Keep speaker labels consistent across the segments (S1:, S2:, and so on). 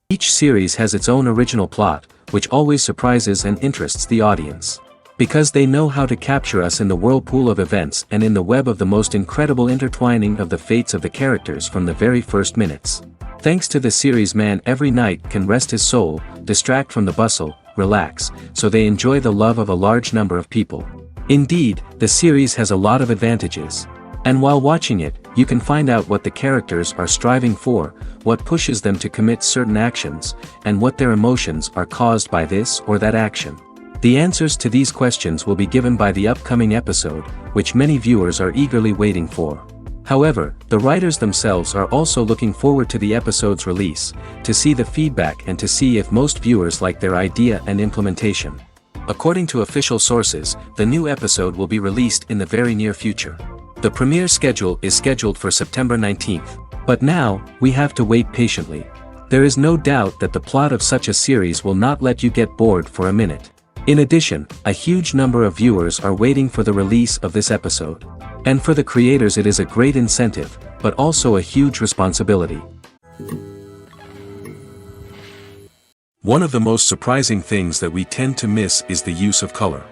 S1: Each series has its own original plot, which always surprises and interests the audience. Because they know how to capture us in the whirlpool of events and in the web of the most incredible intertwining of the fates of the characters from the very first minutes. Thanks to the series, man every night can rest his soul, distract from the bustle, relax, so they enjoy the love of a large number of people. Indeed, the series has a lot of advantages. And while watching it, you can find out what the characters are striving for, what pushes them to commit certain actions, and what their emotions are caused by this or that action. The answers to these questions will be given by the upcoming episode, which many viewers are eagerly waiting for. However, the writers themselves are also looking forward to the episode's release, to see the feedback and to see if most viewers like their idea and implementation. According to official sources, the new episode will be released in the very near future. The premiere schedule is scheduled for September 19th. But now, we have to wait patiently. There is no doubt that the plot of such a series will not let you get bored for a minute. In addition, a huge number of viewers are waiting for the release of this episode. And for the creators it is a great incentive, but also a huge responsibility. One of the most surprising things that we tend to miss is the use of color.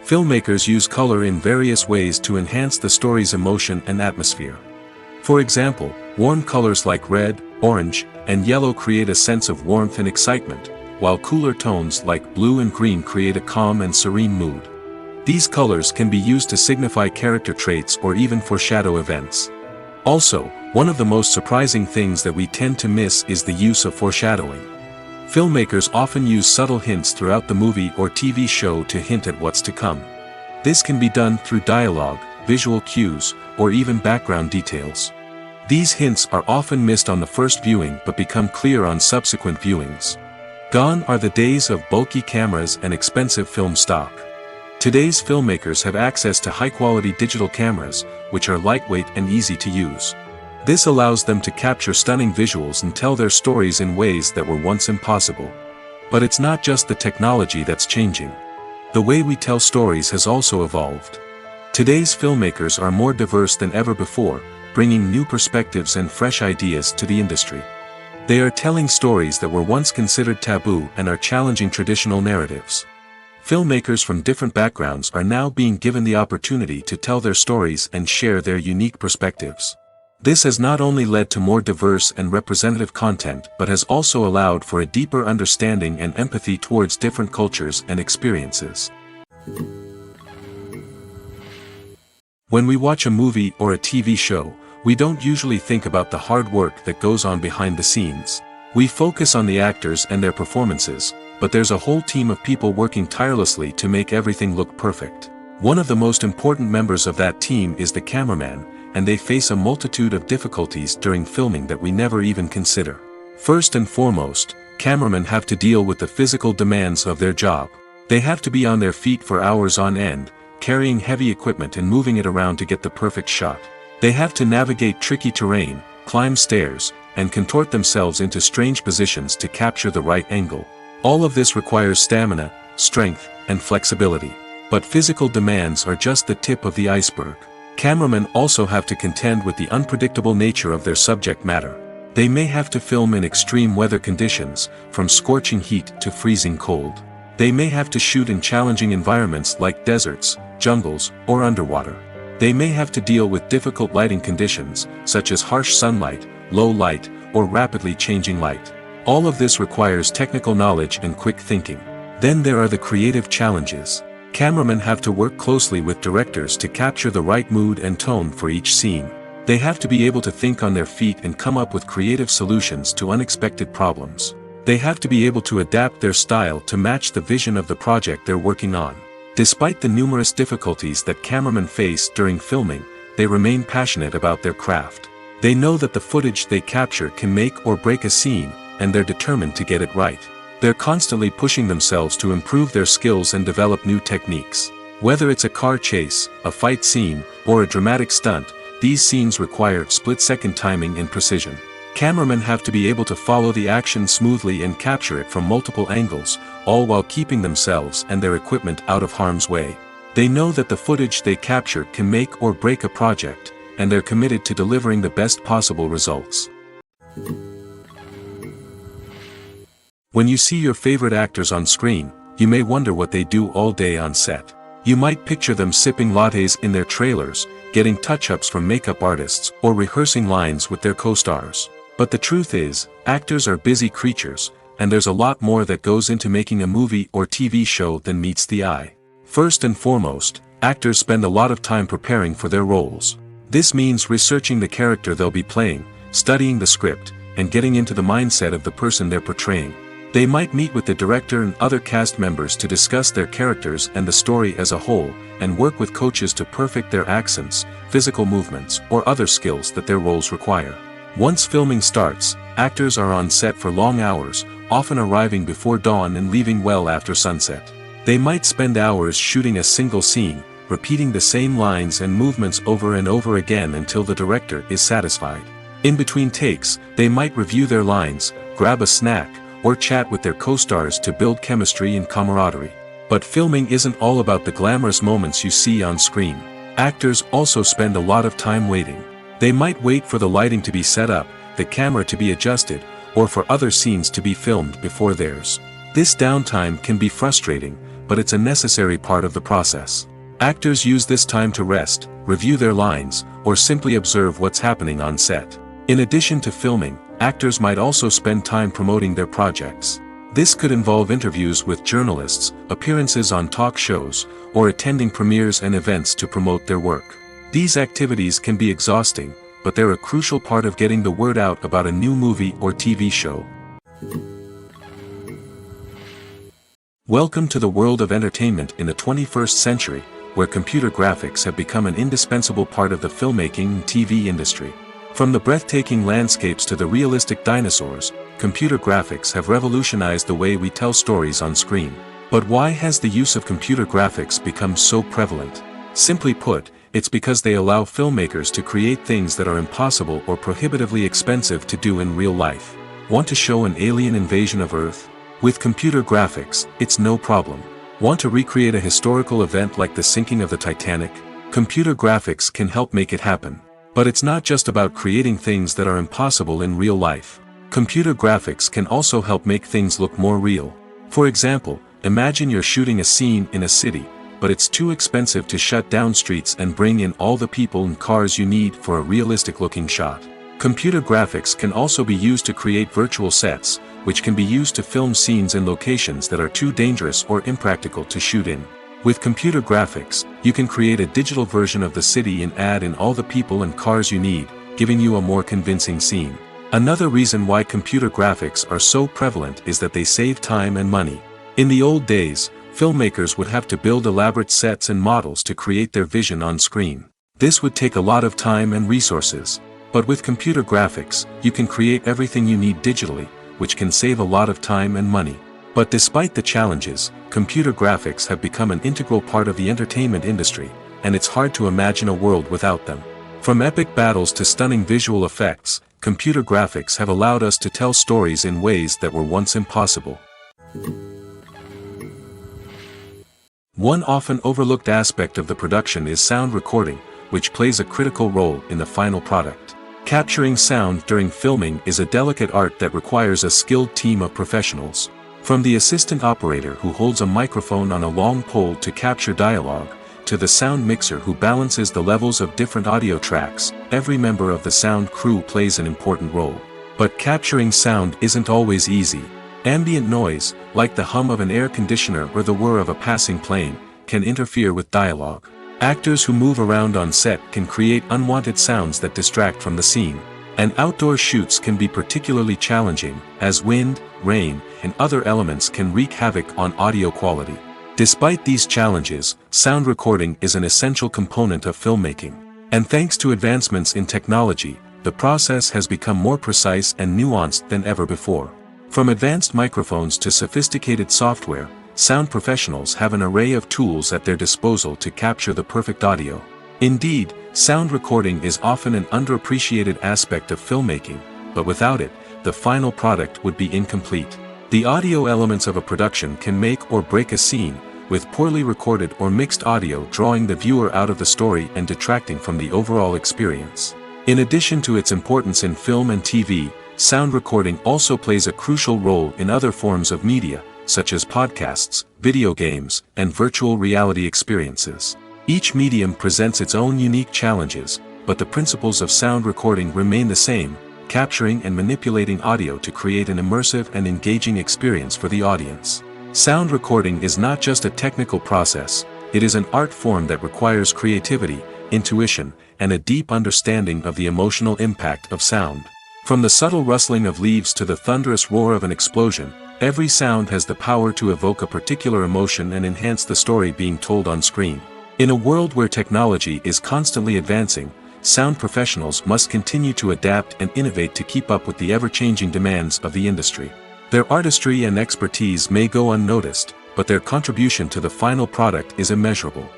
S1: Filmmakers use color in various ways to enhance the story's emotion and atmosphere. For example, warm colors like red, orange, and yellow create a sense of warmth and excitement, while cooler tones like blue and green create a calm and serene mood. These colors can be used to signify character traits or even foreshadow events. Also, one of the most surprising things that we tend to miss is the use of foreshadowing. Filmmakers often use subtle hints throughout the movie or TV show to hint at what's to come. This can be done through dialogue, visual cues, or even background details. These hints are often missed on the first viewing but become clear on subsequent viewings. Gone are the days of bulky cameras and expensive film stock. Today's filmmakers have access to high-quality digital cameras, which are lightweight and easy to use. This allows them to capture stunning visuals and tell their stories in ways that were once impossible. But it's not just the technology that's changing. The way we tell stories has also evolved. Today's filmmakers are more diverse than ever before, bringing new perspectives and fresh ideas to the industry. They are telling stories that were once considered taboo and are challenging traditional narratives. Filmmakers from different backgrounds are now being given the opportunity to tell their stories and share their unique perspectives. This has not only led to more diverse and representative content but has also allowed for a deeper understanding and empathy towards different cultures and experiences. When we watch a movie or a TV show, we don't usually think about the hard work that goes on behind the scenes. We focus on the actors and their performances, but there's a whole team of people working tirelessly to make everything look perfect. One of the most important members of that team is the cameraman, and they face a multitude of difficulties during filming that we never even consider. First and foremost, cameramen have to deal with the physical demands of their job. They have to be on their feet for hours on end, carrying heavy equipment and moving it around to get the perfect shot. They have to navigate tricky terrain, climb stairs, and contort themselves into strange positions to capture the right angle. All of this requires stamina, strength, and flexibility. But physical demands are just the tip of the iceberg. Cameramen also have to contend with the unpredictable nature of their subject matter. They may have to film in extreme weather conditions, from scorching heat to freezing cold. They may have to shoot in challenging environments like deserts, jungles, or underwater. They may have to deal with difficult lighting conditions, such as harsh sunlight, low light, or rapidly changing light. All of this requires technical knowledge and quick thinking. Then there are the creative challenges. Cameramen have to work closely with directors to capture the right mood and tone for each scene. They have to be able to think on their feet and come up with creative solutions to unexpected problems. They have to be able to adapt their style to match the vision of the project they're working on. Despite the numerous difficulties that cameramen face during filming, they remain passionate about their craft. They know that the footage they capture can make or break a scene, and they're determined to get it right. They're constantly pushing themselves to improve their skills and develop new techniques. Whether it's a car chase, a fight scene, or a dramatic stunt, these scenes require split-second timing and precision. Cameramen have to be able to follow the action smoothly and capture it from multiple angles, all while keeping themselves and their equipment out of harm's way. They know that the footage they capture can make or break a project, and they're committed to delivering the best possible results. When you see your favorite actors on screen, you may wonder what they do all day on set. You might picture them sipping lattes in their trailers, getting touch-ups from makeup artists, or rehearsing lines with their co-stars. But the truth is, actors are busy creatures, and there's a lot more that goes into making a movie or TV show than meets the eye. First and foremost, actors spend a lot of time preparing for their roles. This means researching the character they'll be playing, studying the script, and getting into the mindset of the person they're portraying. They might meet with the director and other cast members to discuss their characters and the story as a whole, and work with coaches to perfect their accents, physical movements, or other skills that their roles require. Once filming starts, actors are on set for long hours, often arriving before dawn and leaving well after sunset. They might spend hours shooting a single scene, repeating the same lines and movements over and over again until the director is satisfied. In between takes, they might review their lines, grab a snack, or chat with their co-stars to build chemistry and camaraderie. But filming isn't all about the glamorous moments you see on screen. Actors also spend a lot of time waiting. They might wait for the lighting to be set up, the camera to be adjusted, or for other scenes to be filmed before theirs. This downtime can be frustrating, but it's a necessary part of the process. Actors use this time to rest, review their lines, or simply observe what's happening on set. In addition to filming, actors might also spend time promoting their projects. This could involve interviews with journalists, appearances on talk shows, or attending premieres and events to promote their work. These activities can be exhausting, but they're a crucial part of getting the word out about a new movie or TV show. Welcome to the world of entertainment in the 21st century, where computer graphics have become an indispensable part of the filmmaking and TV industry. From the breathtaking landscapes to the realistic dinosaurs, computer graphics have revolutionized the way we tell stories on screen. But why has the use of computer graphics become so prevalent? Simply put, it's because they allow filmmakers to create things that are impossible or prohibitively expensive to do in real life. Want to show an alien invasion of Earth? With computer graphics, it's no problem. Want to recreate a historical event like the sinking of the Titanic? Computer graphics can help make it happen. But it's not just about creating things that are impossible in real life. Computer graphics can also help make things look more real. For example, imagine you're shooting a scene in a city, but it's too expensive to shut down streets and bring in all the people and cars you need for a realistic-looking shot. Computer graphics can also be used to create virtual sets, which can be used to film scenes in locations that are too dangerous or impractical to shoot in. With computer graphics, you can create a digital version of the city and add in all the people and cars you need, giving you a more convincing scene. Another reason why computer graphics are so prevalent is that they save time and money. In the old days, filmmakers would have to build elaborate sets and models to create their vision on screen. This would take a lot of time and resources. But with computer graphics, you can create everything you need digitally, which can save a lot of time and money. But despite the challenges, computer graphics have become an integral part of the entertainment industry, and it's hard to imagine a world without them. From epic battles to stunning visual effects, computer graphics have allowed us to tell stories in ways that were once impossible. One often overlooked aspect of the production is sound recording, which plays a critical role in the final product. Capturing sound during filming is a delicate art that requires a skilled team of professionals. From the assistant operator who holds a microphone on a long pole to capture dialogue, to the sound mixer who balances the levels of different audio tracks, every member of the sound crew plays an important role. But capturing sound isn't always easy. Ambient noise, like the hum of an air conditioner or the whir of a passing plane, can interfere with dialogue. Actors who move around on set can create unwanted sounds that distract from the scene. And outdoor shoots can be particularly challenging, as wind, rain, and other elements can wreak havoc on audio quality. Despite these challenges, sound recording is an essential component of filmmaking. And thanks to advancements in technology, the process has become more precise and nuanced than ever before. From advanced microphones to sophisticated software, sound professionals have an array of tools at their disposal to capture the perfect audio. Indeed, sound recording is often an underappreciated aspect of filmmaking, but without it, the final product would be incomplete. The audio elements of a production can make or break a scene, with poorly recorded or mixed audio drawing the viewer out of the story and detracting from the overall experience. In addition to its importance in film and TV, sound recording also plays a crucial role in other forms of media, such as podcasts, video games, and virtual reality experiences. Each medium presents its own unique challenges, but the principles of sound recording remain the same, capturing and manipulating audio to create an immersive and engaging experience for the audience. Sound recording is not just a technical process, it is an art form that requires creativity, intuition, and a deep understanding of the emotional impact of sound. From the subtle rustling of leaves to the thunderous roar of an explosion, every sound has the power to evoke a particular emotion and enhance the story being told on screen. In a world where technology is constantly advancing, sound professionals must continue to adapt and innovate to keep up with the ever-changing demands of the industry. Their artistry and expertise may go unnoticed, but their contribution to the final product is immeasurable.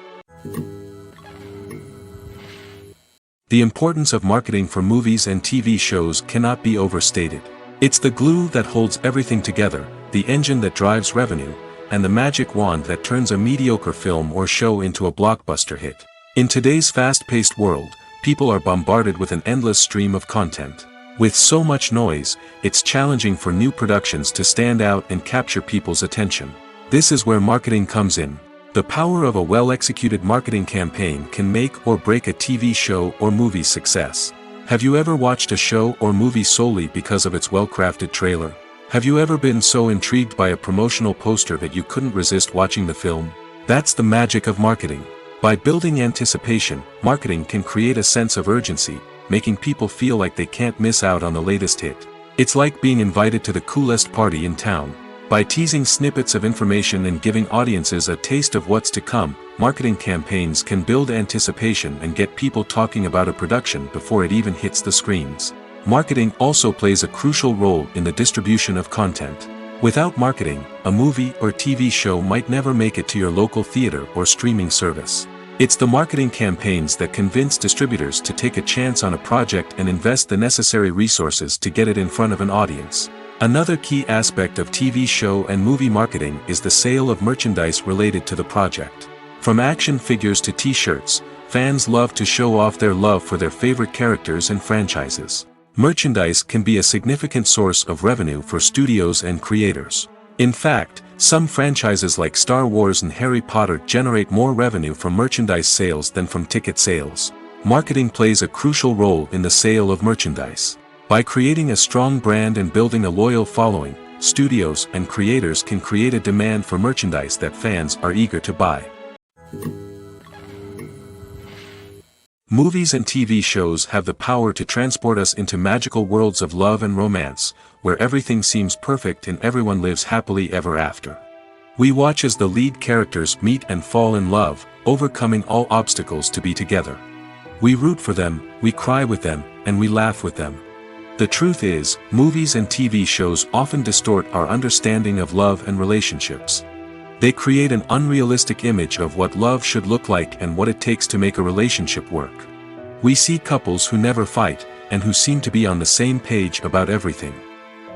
S1: The importance of marketing for movies and TV shows cannot be overstated. It's the glue that holds everything together, the engine that drives revenue, and the magic wand that turns a mediocre film or show into a blockbuster hit. In today's fast-paced world, people are bombarded with an endless stream of content. With so much noise, it's challenging for new productions to stand out and capture people's attention. This is where marketing comes in. The power of a well-executed marketing campaign can make or break a TV show or movie's success. Have you ever watched a show or movie solely because of its well-crafted trailer? Have you ever been so intrigued by a promotional poster that you couldn't resist watching the film? That's the magic of marketing. By building anticipation, marketing can create a sense of urgency, making people feel like they can't miss out on the latest hit. It's like being invited to the coolest party in town. By teasing snippets of information and giving audiences a taste of what's to come, marketing campaigns can build anticipation and get people talking about a production before it even hits the screens. Marketing also plays a crucial role in the distribution of content. Without marketing, a movie or TV show might never make it to your local theater or streaming service. It's the marketing campaigns that convince distributors to take a chance on a project and invest the necessary resources to get it in front of an audience. Another key aspect of TV show and movie marketing is the sale of merchandise related to the project. From action figures to t-shirts, fans love to show off their love for their favorite characters and franchises. Merchandise can be a significant source of revenue for studios and creators. In fact, some franchises like Star Wars and Harry Potter generate more revenue from merchandise sales than from ticket sales. Marketing plays a crucial role in the sale of merchandise. By creating a strong brand and building a loyal following, studios and creators can create a demand for merchandise that fans are eager to buy. Movies and TV shows have the power to transport us into magical worlds of love and romance, where everything seems perfect and everyone lives happily ever after. We watch as the lead characters meet and fall in love, overcoming all obstacles to be together. We root for them, we cry with them, and we laugh with them. The truth is, movies and TV shows often distort our understanding of love and relationships. They create an unrealistic image of what love should look like and what it takes to make a relationship work. We see couples who never fight, and who seem to be on the same page about everything.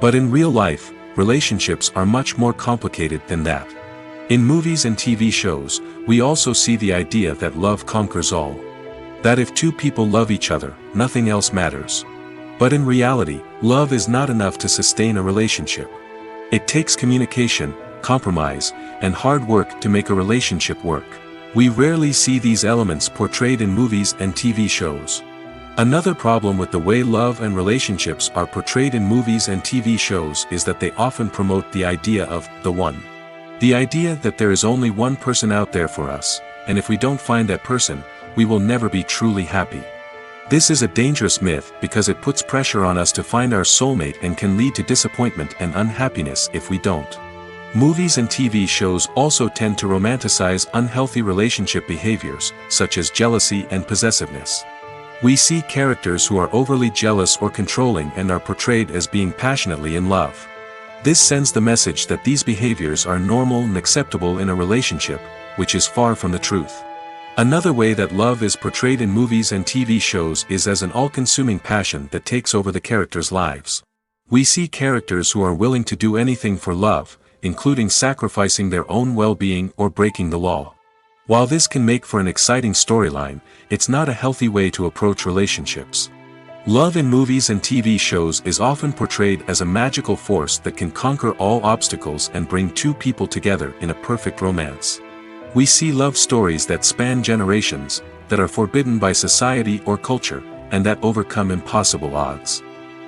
S1: But in real life, relationships are much more complicated than that. In movies and TV shows, we also see the idea that love conquers all. That if two people love each other, nothing else matters. But in reality, love is not enough to sustain a relationship. It takes communication, compromise, and hard work to make a relationship work. We rarely see these elements portrayed in movies and TV shows. Another problem with the way love and relationships are portrayed in movies and TV shows is that they often promote the idea of the one. The idea that there is only one person out there for us, and if we don't find that person, we will never be truly happy. This is a dangerous myth because it puts pressure on us to find our soulmate and can lead to disappointment and unhappiness if we don't. Movies and TV shows also tend to romanticize unhealthy relationship behaviors, such as jealousy and possessiveness. We see characters who are overly jealous or controlling and are portrayed as being passionately in love. This sends the message that these behaviors are normal and acceptable in a relationship, which is far from the truth. Another way that love is portrayed in movies and TV shows is as an all-consuming passion that takes over the characters' lives. We see characters who are willing to do anything for love, including sacrificing their own well-being or breaking the law. While this can make for an exciting storyline, it's not a healthy way to approach relationships. Love in movies and TV shows is often portrayed as a magical force that can conquer all obstacles and bring two people together in a perfect romance. We see love stories that span generations, that are forbidden by society or culture, and that overcome impossible odds.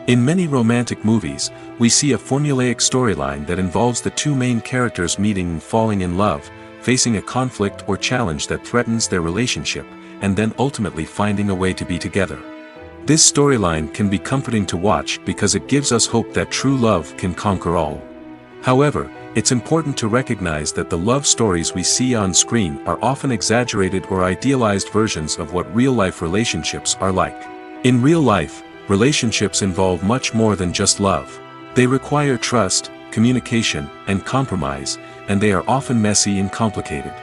S1: In many romantic movies, we see a formulaic storyline that involves the two main characters meeting and falling in love, facing a conflict or challenge that threatens their relationship, and then ultimately finding a way to be together. This storyline can be comforting to watch because it gives us hope that true love can conquer all. However, it's important to recognize that the love stories we see on screen are often exaggerated or idealized versions of what real-life relationships are like. In real life, relationships involve much more than just love. They require trust, communication, and compromise, and they are often messy and complicated.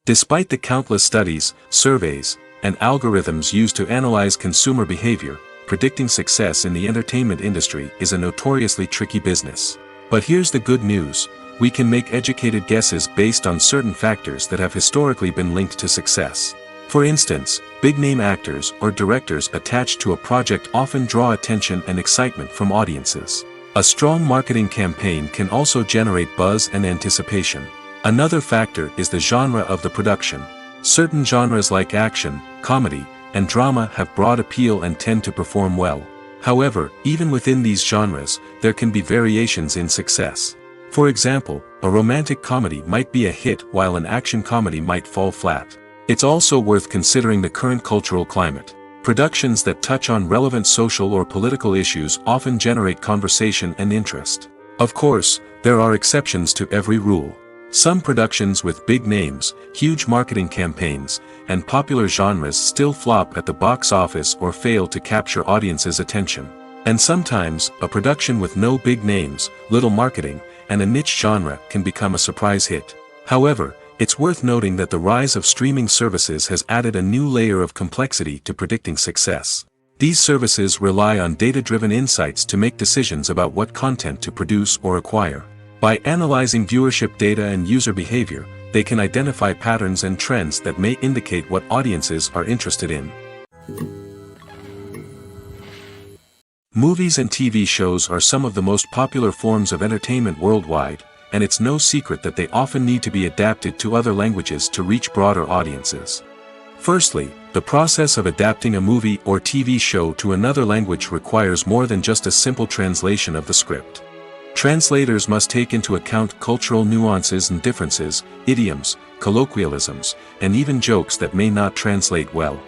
S1: Despite the countless studies, surveys, and algorithms used to analyze consumer behavior, predicting success in the entertainment industry is a notoriously tricky business. But here's the good news: we can make educated guesses based on certain factors that have historically been linked to success. For instance, big-name actors or directors attached to a project often draw attention and excitement from audiences. A strong marketing campaign can also generate buzz and anticipation. Another factor is the genre of the production. Certain genres like action, comedy, and drama have broad appeal and tend to perform well. However, even within these genres, there can be variations in success. For example, a romantic comedy might be a hit while an action comedy might fall flat. It's also worth considering the current cultural climate. Productions that touch on relevant social or political issues often generate conversation and interest. Of course, there are exceptions to every rule. Some productions with big names, huge marketing campaigns, and popular genres still flop at the box office or fail to capture audiences' attention. And sometimes, a production with no big names, little marketing, and a niche genre can become a surprise hit. However, it's worth noting that the rise of streaming services has added a new layer of complexity to predicting success. These services rely on data-driven insights to make decisions about what content to produce or acquire. By analyzing viewership data and user behavior, they can identify patterns and trends that may indicate what audiences are interested in. Movies and TV shows are some of the most popular forms of entertainment worldwide, and it's no secret that they often need to be adapted to other languages to reach broader audiences. Firstly, the process of adapting a movie or TV show to another language requires more than just a simple translation of the script. Translators must take into account cultural nuances and differences, idioms, colloquialisms, and even jokes that may not translate well.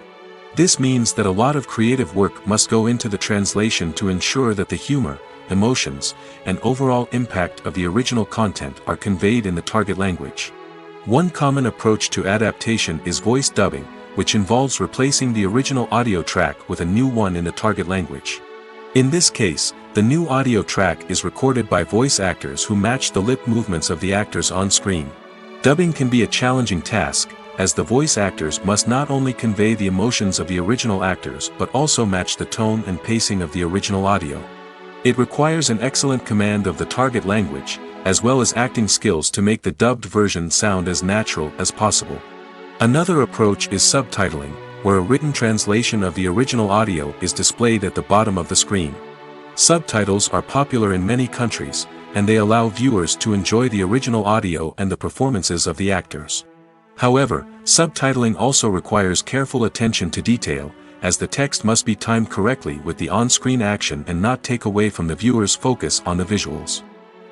S1: This means that a lot of creative work must go into the translation to ensure that the humor, emotions, and overall impact of the original content are conveyed in the target language. One common approach to adaptation is voice dubbing, which involves replacing the original audio track with a new one in the target language. In this case, the new audio track is recorded by voice actors who match the lip movements of the actors on screen. Dubbing can be a challenging task, as the voice actors must not only convey the emotions of the original actors but also match the tone and pacing of the original audio. It requires an excellent command of the target language, as well as acting skills to make the dubbed version sound as natural as possible. Another approach is subtitling, where a written translation of the original audio is displayed at the bottom of the screen. Subtitles are popular in many countries, and they allow viewers to enjoy the original audio and the performances of the actors. However, subtitling also requires careful attention to detail, as the text must be timed correctly with the on-screen action and not take away from the viewer's focus on the visuals.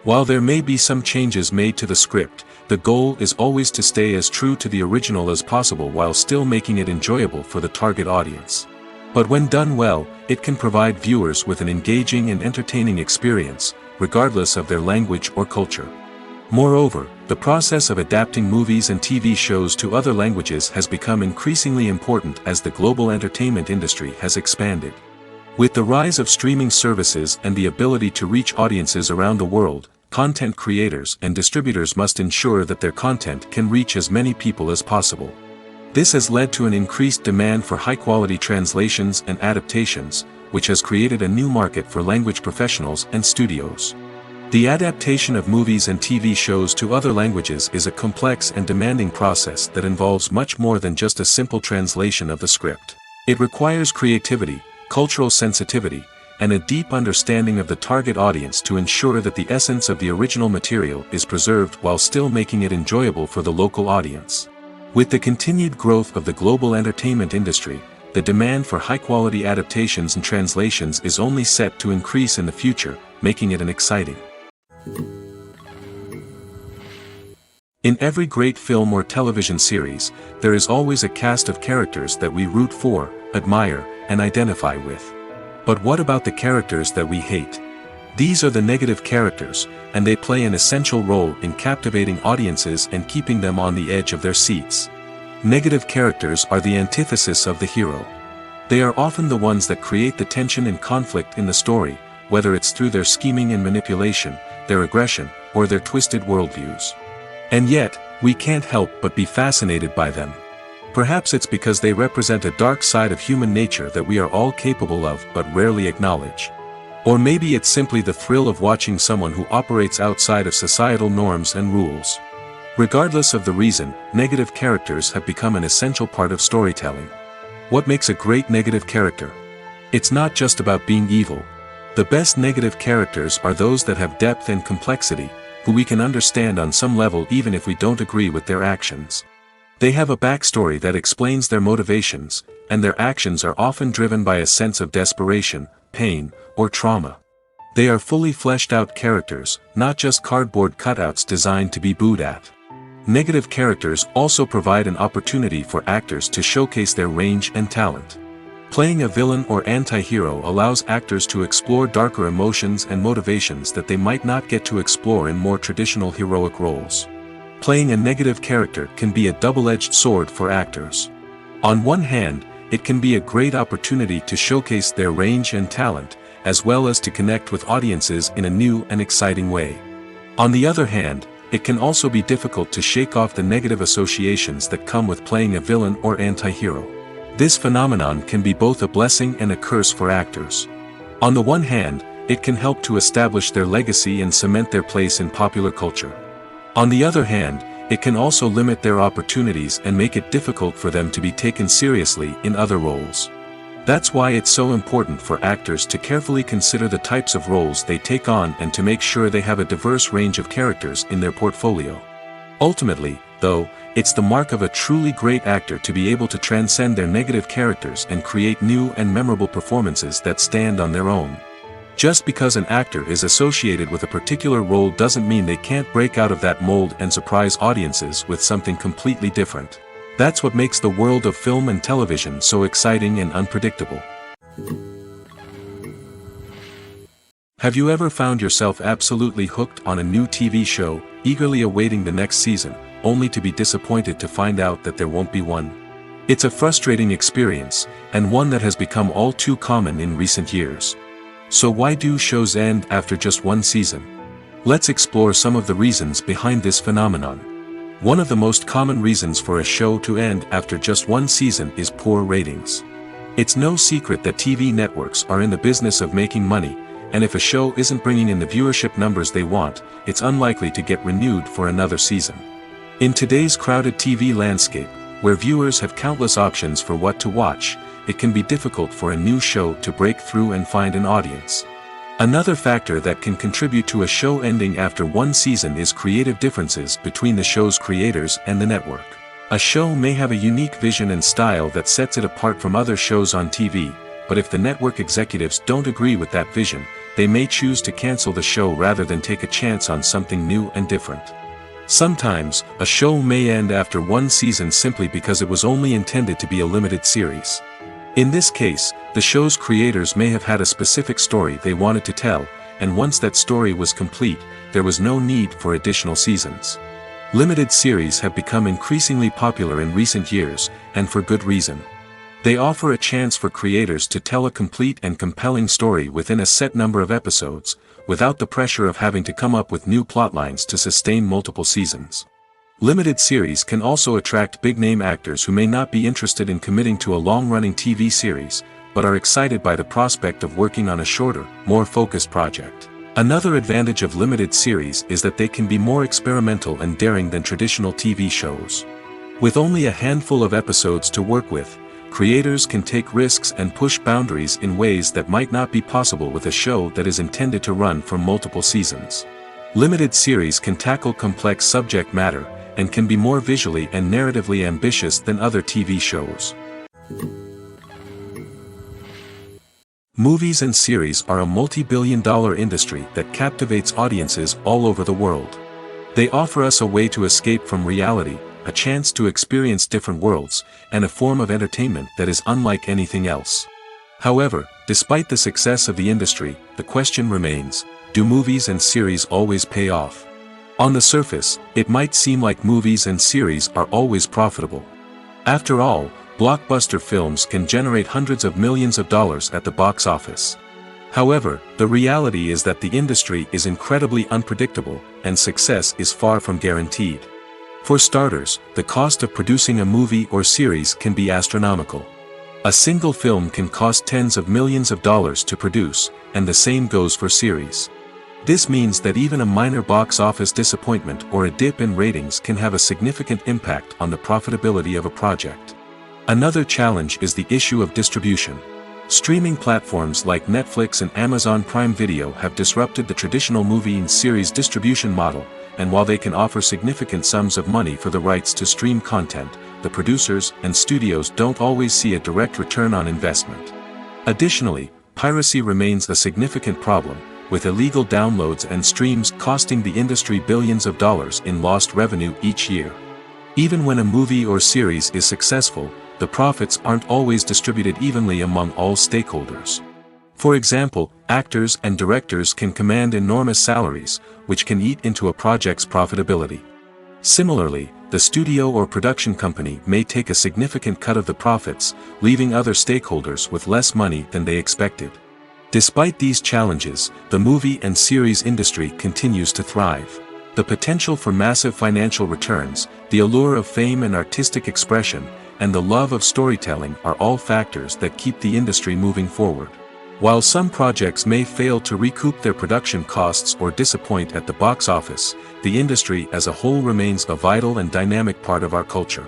S1: While there may be some changes made to the script, the goal is always to stay as true to the original as possible while still making it enjoyable for the target audience. But when done well, it can provide viewers with an engaging and entertaining experience, regardless of their language or culture. Moreover, the process of adapting movies and TV shows to other languages has become increasingly important as the global entertainment industry has expanded. With the rise of streaming services and the ability to reach audiences around the world, content creators and distributors must ensure that their content can reach as many people as possible. This has led to an increased demand for high-quality translations and adaptations, which has created a new market for language professionals and studios. The adaptation of movies and TV shows to other languages is a complex and demanding process that involves much more than just a simple translation of the script. It requires creativity, cultural sensitivity, and a deep understanding of the target audience to ensure that the essence of the original material is preserved while still making it enjoyable for the local audience. With the continued growth of the global entertainment industry, the demand for high-quality adaptations and translations is only set to increase in the future, making it an exciting. In every great film or television series, there is always a cast of characters that we root for, admire, and identify with. But what about the characters that we hate? These are the negative characters, and they play an essential role in captivating audiences and keeping them on the edge of their seats. Negative characters are the antithesis of the hero. They are often the ones that create the tension and conflict in the story, whether it's through their scheming and manipulation, their aggression, or their twisted worldviews. And yet, we can't help but be fascinated by them. Perhaps it's because they represent a dark side of human nature that we are all capable of but rarely acknowledge. Or maybe it's simply the thrill of watching someone who operates outside of societal norms and rules. Regardless of the reason, negative characters have become an essential part of storytelling. What makes a great negative character? It's not just about being evil. The best negative characters are those that have depth and complexity, who we can understand on some level even if we don't agree with their actions. They have a backstory that explains their motivations, and their actions are often driven by a sense of desperation, pain, or trauma. They are fully fleshed out characters, not just cardboard cutouts designed to be booed at. Negative characters also provide an opportunity for actors to showcase their range and talent. Playing a villain or anti-hero allows actors to explore darker emotions and motivations that they might not get to explore in more traditional heroic roles. Playing a negative character can be a double-edged sword for actors. On one hand, it can be a great opportunity to showcase their range and talent, as well as to connect with audiences in a new and exciting way. On the other hand, it can also be difficult to shake off the negative associations that come with playing a villain or anti-hero. This phenomenon can be both a blessing and a curse for actors. On the one hand, it can help to establish their legacy and cement their place in popular culture. On the other hand, it can also limit their opportunities and make it difficult for them to be taken seriously in other roles. That's why it's so important for actors to carefully consider the types of roles they take on and to make sure they have a diverse range of characters in their portfolio. Ultimately, though, it's the mark of a truly great actor to be able to transcend their negative characters and create new and memorable performances that stand on their own. Just because an actor is associated with a particular role doesn't mean they can't break out of that mold and surprise audiences with something completely different. That's what makes the world of film and television so exciting and unpredictable. Have you ever found yourself absolutely hooked on a new TV show, eagerly awaiting the next season, only to be disappointed to find out that there won't be one? It's a frustrating experience, and one that has become all too common in recent years. So why do shows end after just one season? Let's explore some of the reasons behind this phenomenon. One of the most common reasons for a show to end after just one season is poor ratings. It's no secret that TV networks are in the business of making money, and if a show isn't bringing in the viewership numbers they want, it's unlikely to get renewed for another season. In today's crowded TV landscape, where viewers have countless options for what to watch, it can be difficult for a new show to break through and find an audience. Another factor that can contribute to a show ending after one season is creative differences between the show's creators and the network. A show may have a unique vision and style that sets it apart from other shows on TV, but if the network executives don't agree with that vision, they may choose to cancel the show rather than take a chance on something new and different. Sometimes, a show may end after one season simply because it was only intended to be a limited series. In this case, the show's creators may have had a specific story they wanted to tell, and once that story was complete, there was no need for additional seasons. Limited series have become increasingly popular in recent years, and for good reason. They offer a chance for creators to tell a complete and compelling story within a set number of episodes, without the pressure of having to come up with new plotlines to sustain multiple seasons. Limited series can also attract big-name actors who may not be interested in committing to a long-running TV series, but are excited by the prospect of working on a shorter, more focused project. Another advantage of limited series is that they can be more experimental and daring than traditional TV shows. With only a handful of episodes to work with, creators can take risks and push boundaries in ways that might not be possible with a show that is intended to run for multiple seasons. Limited series can tackle complex subject matter, and can be more visually and narratively ambitious than other TV shows. Movies and series are a multi-billion-dollar industry that captivates audiences all over the world. They offer us a way to escape from reality, a chance to experience different worlds, and a form of entertainment that is unlike anything else. However, despite the success of the industry, the question remains, do movies and series always pay off? On the surface, it might seem like movies and series are always profitable. After all, blockbuster films can generate hundreds of millions of dollars at the box office. However, the reality is that the industry is incredibly unpredictable, and success is far from guaranteed. For starters, the cost of producing a movie or series can be astronomical. A single film can cost tens of millions of dollars to produce, and the same goes for series. This means that even a minor box office disappointment or a dip in ratings can have a significant impact on the profitability of a project. Another challenge is the issue of distribution. Streaming platforms like Netflix and Amazon Prime Video have disrupted the traditional movie and series distribution model, and while they can offer significant sums of money for the rights to stream content, the producers and studios don't always see a direct return on investment. Additionally, piracy remains a significant problem, with illegal downloads and streams costing the industry billions of dollars in lost revenue each year. Even when a movie or series is successful, the profits aren't always distributed evenly among all stakeholders. For example, actors and directors can command enormous salaries, which can eat into a project's profitability. Similarly, the studio or production company may take a significant cut of the profits, leaving other stakeholders with less money than they expected. Despite these challenges, the movie and series industry continues to thrive. The potential for massive financial returns, the allure of fame and artistic expression, and the love of storytelling are all factors that keep the industry moving forward. While some projects may fail to recoup their production costs or disappoint at the box office, the industry as a whole remains a vital and dynamic part of our culture.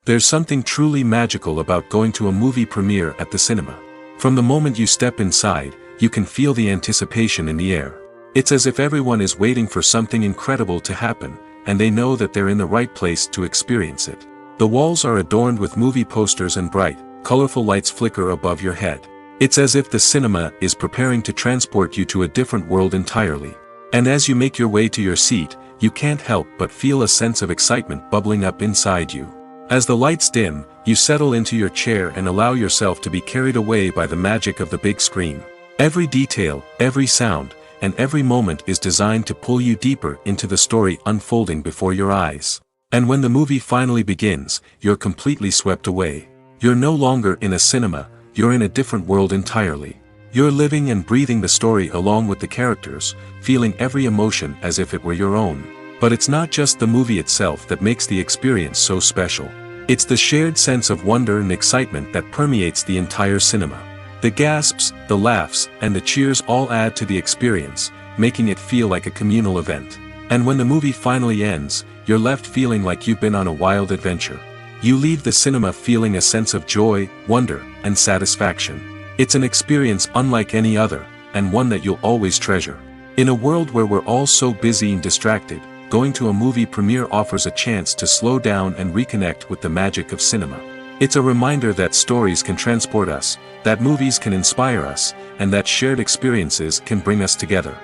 S1: There's something truly magical about going to a movie premiere at the cinema. From the moment you step inside, you can feel the anticipation in the air. It's as if everyone is waiting for something incredible to happen, and they know that they're in the right place to experience it. The walls are adorned with movie posters and bright, colorful lights flicker above your head. It's as if the cinema is preparing to transport you to a different world entirely. And as you make your way to your seat, you can't help but feel a sense of excitement bubbling up inside you. As the lights dim, you settle into your chair and allow yourself to be carried away by the magic of the big screen. Every detail, every sound, and every moment is designed to pull you deeper into the story unfolding before your eyes. And when the movie finally begins, you're completely swept away. You're no longer in a cinema, you're in a different world entirely. You're living and breathing the story along with the characters, feeling every emotion as if it were your own. But it's not just the movie itself that makes the experience so special. It's the shared sense of wonder and excitement that permeates the entire cinema. The gasps, the laughs, and the cheers all add to the experience, making it feel like a communal event. And when the movie finally ends, you're left feeling like you've been on a wild adventure. You leave the cinema feeling a sense of joy, wonder, and satisfaction. It's an experience unlike any other, and one that you'll always treasure. In a world where we're all so busy and distracted, going to a movie premiere offers a chance to slow down and reconnect with the magic of cinema. It's a reminder that stories can transport us, that movies can inspire us, and that shared experiences can bring us together.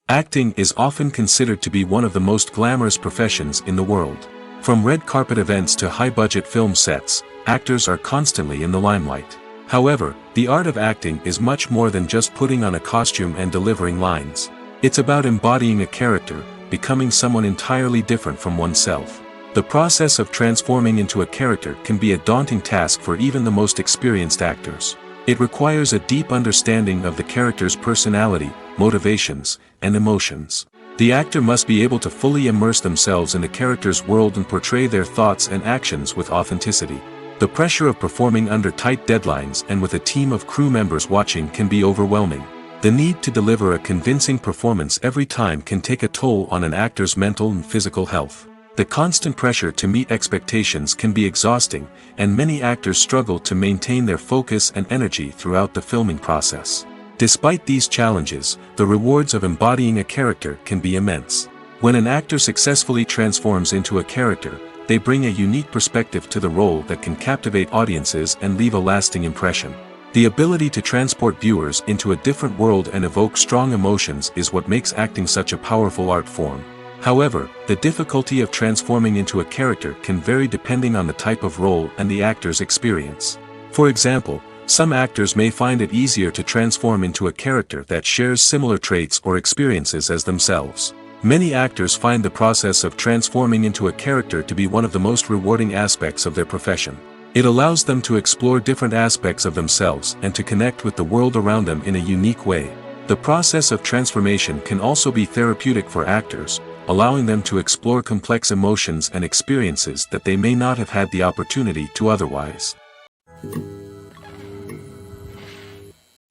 S1: Acting is often considered to be one of the most glamorous professions in the world. From red carpet events to high-budget film sets, actors are constantly in the limelight. However, the art of acting is much more than just putting on a costume and delivering lines. It's about embodying a character, becoming someone entirely different from oneself. The process of transforming into a character can be a daunting task for even the most experienced actors. It requires a deep understanding of the character's personality, motivations, and emotions. The actor must be able to fully immerse themselves in the character's world and portray their thoughts and actions with authenticity. The pressure of performing under tight deadlines and with a team of crew members watching can be overwhelming. The need to deliver a convincing performance every time can take a toll on an actor's mental and physical health. The constant pressure to meet expectations can be exhausting, and many actors struggle to maintain their focus and energy throughout the filming process. Despite these challenges, the rewards of embodying a character can be immense. When an actor successfully transforms into a character, they bring a unique perspective to the role that can captivate audiences and leave a lasting impression. The ability to transport viewers into a different world and evoke strong emotions is what makes acting such a powerful art form. However, the difficulty of transforming into a character can vary depending on the type of role and the actor's experience. For example, some actors may find it easier to transform into a character that shares similar traits or experiences as themselves. Many actors find the process of transforming into a character to be one of the most rewarding aspects of their profession. It allows them to explore different aspects of themselves and to connect with the world around them in a unique way. The process of transformation can also be therapeutic for actors, allowing them to explore complex emotions and experiences that they may not have had the opportunity to otherwise.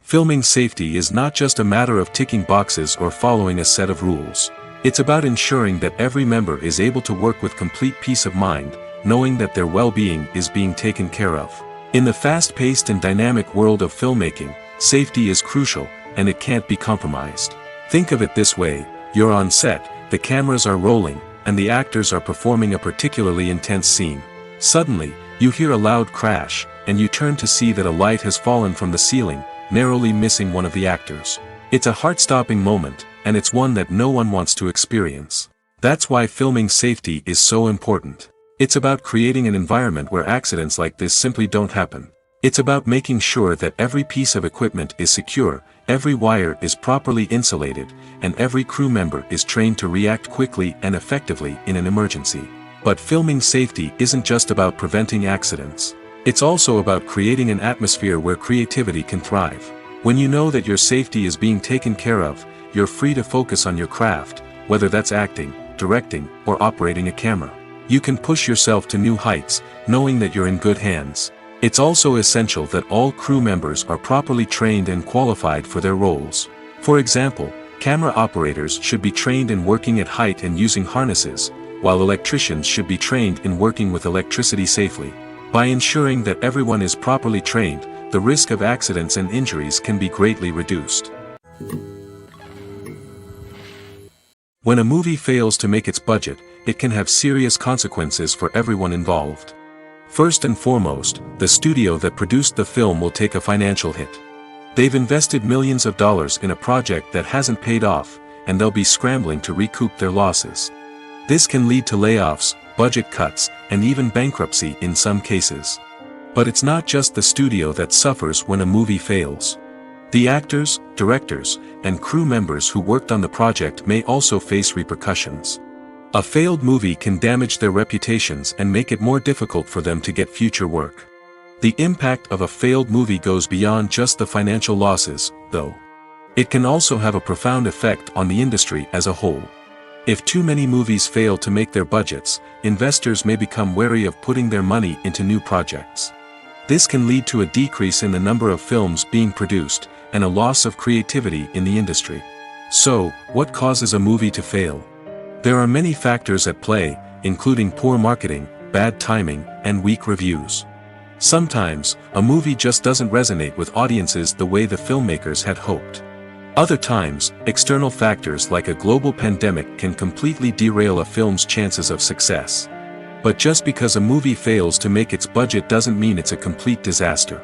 S1: Filming safety is not just a matter of ticking boxes or following a set of rules. It's about ensuring that every member is able to work with complete peace of mind, knowing that their well-being is being taken care of. In the fast-paced and dynamic world of filmmaking, safety is crucial, and it can't be compromised. Think of it this way: you're on set, the cameras are rolling, and the actors are performing a particularly intense scene. Suddenly, you hear a loud crash, and you turn to see that a light has fallen from the ceiling, narrowly missing one of the actors. It's a heart-stopping moment, and it's one that no one wants to experience. That's why filming safety is so important. It's about creating an environment where accidents like this simply don't happen. It's about making sure that every piece of equipment is secure, every wire is properly insulated, and every crew member is trained to react quickly and effectively in an emergency. But filming safety isn't just about preventing accidents. It's also about creating an atmosphere where creativity can thrive. When you know that your safety is being taken care of, you're free to focus on your craft, whether that's acting, directing, or operating a camera. You can push yourself to new heights, knowing that you're in good hands. It's also essential that all crew members are properly trained and qualified for their roles. For example, camera operators should be trained in working at height and using harnesses, while electricians should be trained in working with electricity safely. By ensuring that everyone is properly trained, the risk of accidents and injuries can be greatly reduced. When a movie fails to make its budget, it can have serious consequences for everyone involved. First and foremost, the studio that produced the film will take a financial hit. They've invested millions of dollars in a project that hasn't paid off, and they'll be scrambling to recoup their losses. This can lead to layoffs, budget cuts, and even bankruptcy in some cases. But it's not just the studio that suffers when a movie fails. The actors, directors, and crew members who worked on the project may also face repercussions. A failed movie can damage their reputations and make it more difficult for them to get future work. The impact of a failed movie goes beyond just the financial losses, though. It can also have a profound effect on the industry as a whole. If too many movies fail to make their budgets, investors may become wary of putting their money into new projects. This can lead to a decrease in the number of films being produced, and a loss of creativity in the industry. So, what causes a movie to fail? There are many factors at play, including poor marketing, bad timing, and weak reviews. Sometimes, a movie just doesn't resonate with audiences the way the filmmakers had hoped. Other times, external factors like a global pandemic can completely derail a film's chances of success. But just because a movie fails to make its budget doesn't mean it's a complete disaster.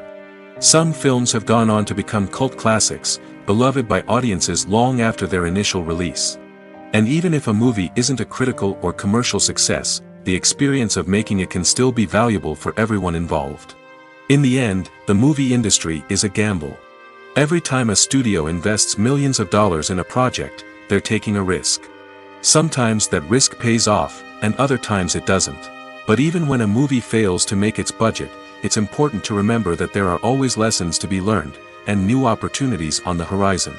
S1: Some films have gone on to become cult classics, beloved by audiences long after their initial release. And even if a movie isn't a critical or commercial success, the experience of making it can still be valuable for everyone involved. In the end, the movie industry is a gamble. Every time a studio invests millions of dollars in a project, they're taking a risk. Sometimes that risk pays off, and other times it doesn't. But even when a movie fails to make its budget, it's important to remember that there are always lessons to be learned, and new opportunities on the horizon.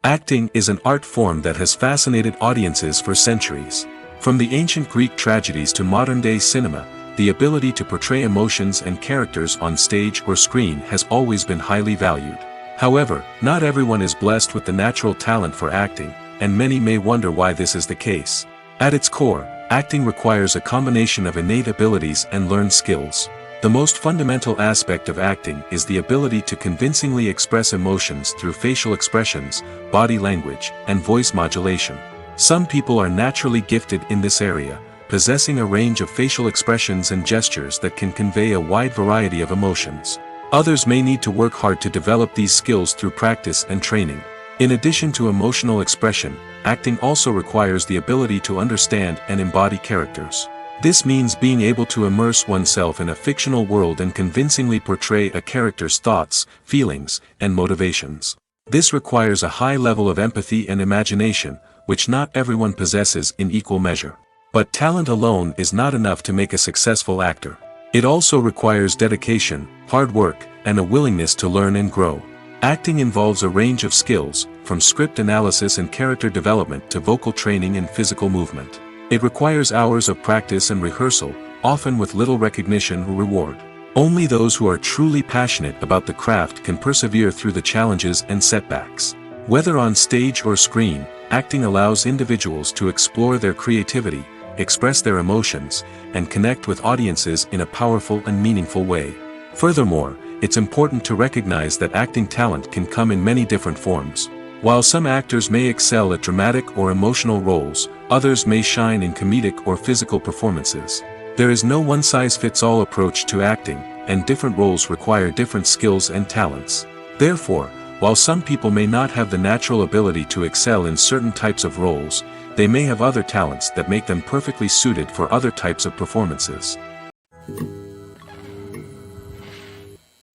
S1: Acting is an art form that has fascinated audiences for centuries. From the ancient Greek tragedies to modern-day cinema, the ability to portray emotions and characters on stage or screen has always been highly valued. However, not everyone is blessed with the natural talent for acting, and many may wonder why this is the case. At its core, acting requires a combination of innate abilities and learned skills. The most fundamental aspect of acting is the ability to convincingly express emotions through facial expressions, body language, and voice modulation. Some people are naturally gifted in this area, possessing a range of facial expressions and gestures that can convey a wide variety of emotions. Others may need to work hard to develop these skills through practice and training. In addition to emotional expression, acting also requires the ability to understand and embody characters. This means being able to immerse oneself in a fictional world and convincingly portray a character's thoughts, feelings, and motivations. This requires a high level of empathy and imagination, which not everyone possesses in equal measure. But talent alone is not enough to make a successful actor. It also requires dedication, hard work, and a willingness to learn and grow. Acting involves a range of skills, from script analysis and character development to vocal training and physical movement. It requires hours of practice and rehearsal, often with little recognition or reward. Only those who are truly passionate about the craft can persevere through the challenges and setbacks. Whether on stage or screen, acting allows individuals to explore their creativity, express their emotions, and connect with audiences in a powerful and meaningful way. Furthermore, it's important to recognize that acting talent can come in many different forms. While some actors may excel at dramatic or emotional roles, others may shine in comedic or physical performances. There is no one-size-fits-all approach to acting, and different roles require different skills and talents. Therefore, while some people may not have the natural ability to excel in certain types of roles, they may have other talents that make them perfectly suited for other types of performances.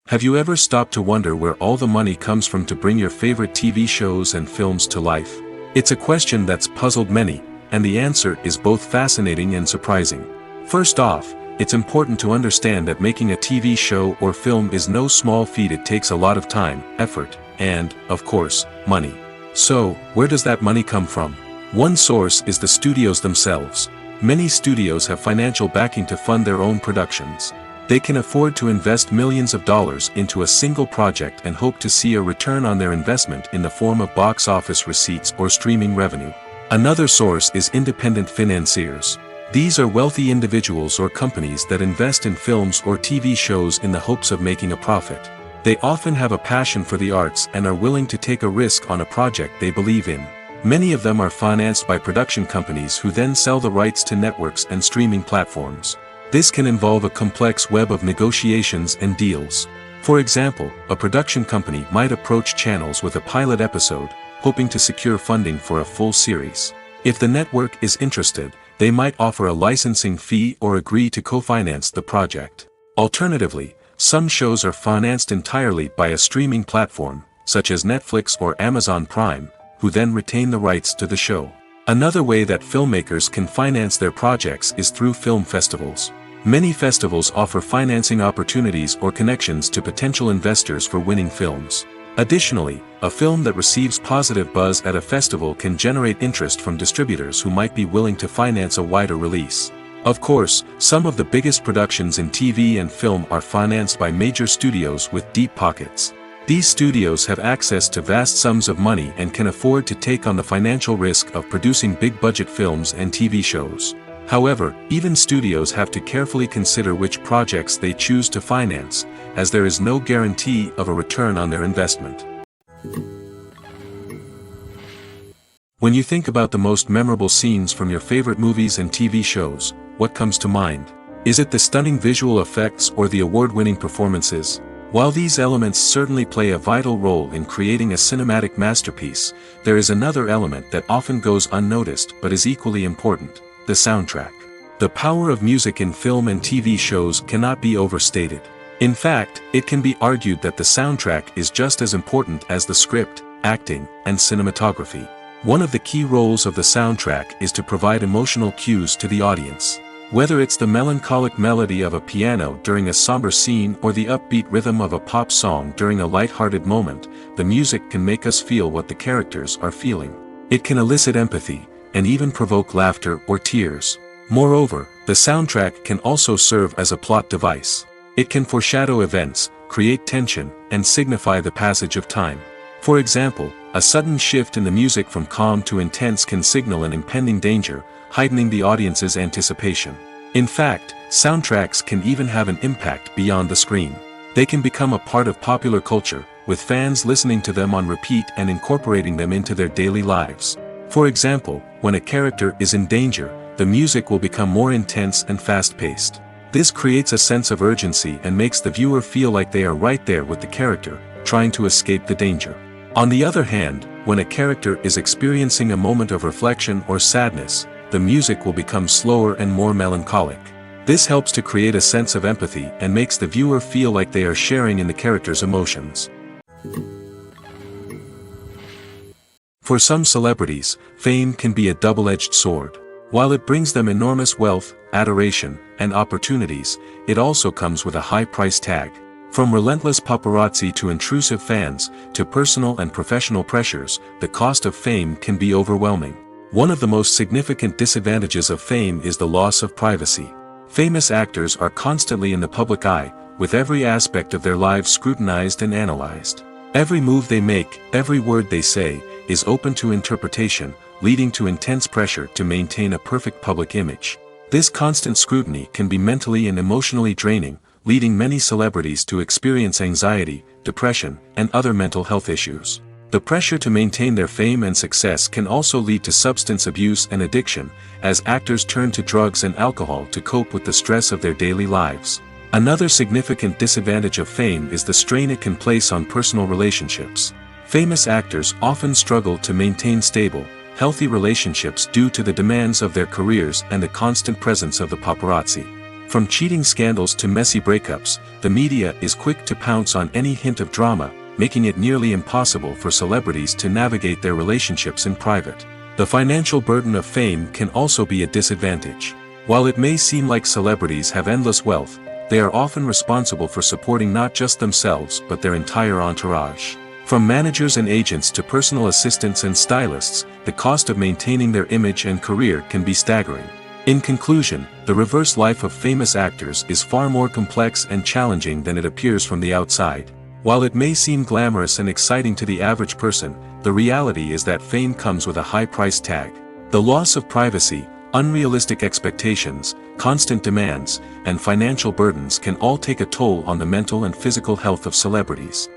S1: Have you ever stopped to wonder where all the money comes from to bring your favorite TV shows and films to life? It's a question that's puzzled many, and the answer is both fascinating and surprising. First off, it's important to understand that making a TV show or film is no small feat. It takes a lot of time, effort, and, of course, money. So, where does that money come from? One source is the studios themselves. Many studios have financial backing to fund their own productions. They can afford to invest millions of dollars into a single project and hope to see a return on their investment in the form of box office receipts or streaming revenue. Another source is independent financiers. These are wealthy individuals or companies that invest in films or TV shows in the hopes of making a profit. They often have a passion for the arts and are willing to take a risk on a project they believe in. Many of them are financed by production companies who then sell the rights to networks and streaming platforms. This can involve a complex web of negotiations and deals. For example, a production company might approach channels with a pilot episode, hoping to secure funding for a full series. If the network is interested, they might offer a licensing fee or agree to co-finance the project. Alternatively, some shows are financed entirely by a streaming platform, such as Netflix or Amazon Prime, who then retain the rights to the show. Another way that filmmakers can finance their projects is through film festivals. Many festivals offer financing opportunities or connections to potential investors for winning films. Additionally, a film that receives positive buzz at a festival can generate interest from distributors who might be willing to finance a wider release. Of course, some of the biggest productions in TV and film are financed by major studios with deep pockets. These studios have access to vast sums of money and can afford to take on the financial risk of producing big-budget films and TV shows. However, even studios have to carefully consider which projects they choose to finance, as there is no guarantee of a return on their investment. When you think about the most memorable scenes from your favorite movies and TV shows, what comes to mind? Is it the stunning visual effects or the award-winning performances? While these elements certainly play a vital role in creating a cinematic masterpiece, there is another element that often goes unnoticed but is equally important: the soundtrack. The power of music in film and TV shows cannot be overstated. In fact, it can be argued that the soundtrack is just as important as the script, acting, and cinematography. One of the key roles of the soundtrack is to provide emotional cues to the audience. Whether it's the melancholic melody of a piano during a somber scene or the upbeat rhythm of a pop song during a light-hearted moment, the music can make us feel what the characters are feeling. It can elicit empathy, and even provoke laughter or tears. Moreover, the soundtrack can also serve as a plot device. It can foreshadow events, create tension, and signify the passage of time. For example, a sudden shift in the music from calm to intense can signal an impending danger, heightening the audience's anticipation. In fact, soundtracks can even have an impact beyond the screen. They can become a part of popular culture, with fans listening to them on repeat and incorporating them into their daily lives. For example, when a character is in danger, the music will become more intense and fast-paced. This creates a sense of urgency and makes the viewer feel like they are right there with the character, trying to escape the danger. On the other hand, when a character is experiencing a moment of reflection or sadness, the music will become slower and more melancholic. This helps to create a sense of empathy and makes the viewer feel like they are sharing in the character's emotions. For some celebrities, fame can be a double-edged sword. While it brings them enormous wealth, adoration, and opportunities, it also comes with a high price tag. From relentless paparazzi to intrusive fans, to personal and professional pressures, the cost of fame can be overwhelming. One of the most significant disadvantages of fame is the loss of privacy. Famous actors are constantly in the public eye, with every aspect of their lives scrutinized and analyzed. Every move they make, every word they say, is open to interpretation, leading to intense pressure to maintain a perfect public image. This constant scrutiny can be mentally and emotionally draining, leading many celebrities to experience anxiety, depression, and other mental health issues. The pressure to maintain their fame and success can also lead to substance abuse and addiction, as actors turn to drugs and alcohol to cope with the stress of their daily lives. Another significant disadvantage of fame is the strain it can place on personal relationships. Famous actors often struggle to maintain stable, healthy relationships due to the demands of their careers and the constant presence of the paparazzi. From cheating scandals to messy breakups, the media is quick to pounce on any hint of drama, making it nearly impossible for celebrities to navigate their relationships in private. The financial burden of fame can also be a disadvantage. While it may seem like celebrities have endless wealth, they are often responsible for supporting not just themselves but their entire entourage. From managers and agents to personal assistants and stylists, the cost of maintaining their image and career can be staggering. In conclusion, the reverse life of famous actors is far more complex and challenging than it appears from the outside. While it may seem glamorous and exciting to the average person, the reality is that fame comes with a high price tag. The loss of privacy, unrealistic expectations, constant demands, and financial burdens can all take a toll on the mental and physical health of celebrities.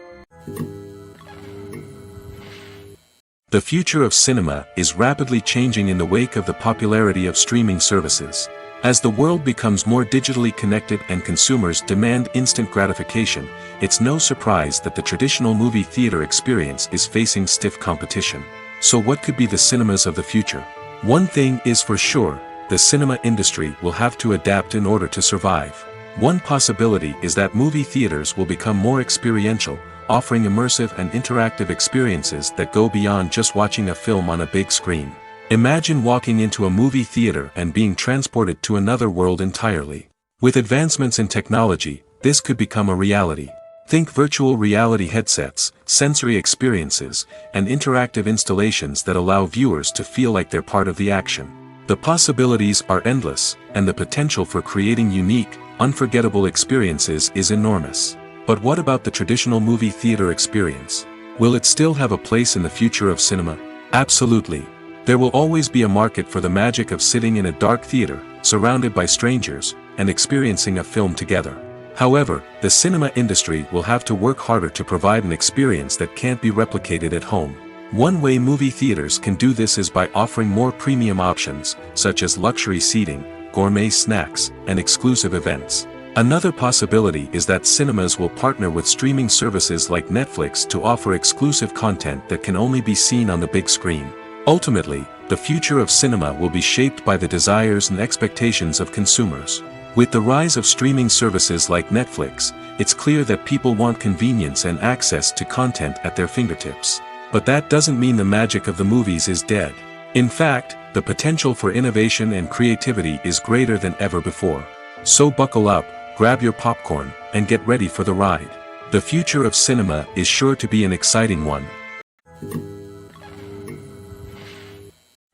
S1: The future of cinema is rapidly changing in the wake of the popularity of streaming services. As the world becomes more digitally connected and consumers demand instant gratification, it's no surprise that the traditional movie theater experience is facing stiff competition. So what could be the cinemas of the future? One thing is for sure, the cinema industry will have to adapt in order to survive. One possibility is that movie theaters will become more experiential, offering immersive and interactive experiences that go beyond just watching a film on a big screen. Imagine walking into a movie theater and being transported to another world entirely. With advancements in technology, this could become a reality. Think virtual reality headsets, sensory experiences, and interactive installations that allow viewers to feel like they're part of the action. The possibilities are endless, and the potential for creating unique, unforgettable experiences is enormous. But what about the traditional movie theater experience? Will it still have a place in the future of cinema? Absolutely. There will always be a market for the magic of sitting in a dark theater, surrounded by strangers, and experiencing a film together. However, the cinema industry will have to work harder to provide an experience that can't be replicated at home. One way movie theaters can do this is by offering more premium options, such as luxury seating, gourmet snacks, and exclusive events. Another possibility is that cinemas will partner with streaming services like Netflix to offer exclusive content that can only be seen on the big screen. Ultimately, the future of cinema will be shaped by the desires and expectations of consumers. With the rise of streaming services like Netflix, it's clear that people want convenience and access to content at their fingertips. But that doesn't mean the magic of the movies is dead. In fact, the potential for innovation and creativity is greater than ever before. So buckle up, grab your popcorn, and get ready for the ride. The future of cinema is sure to be an exciting one.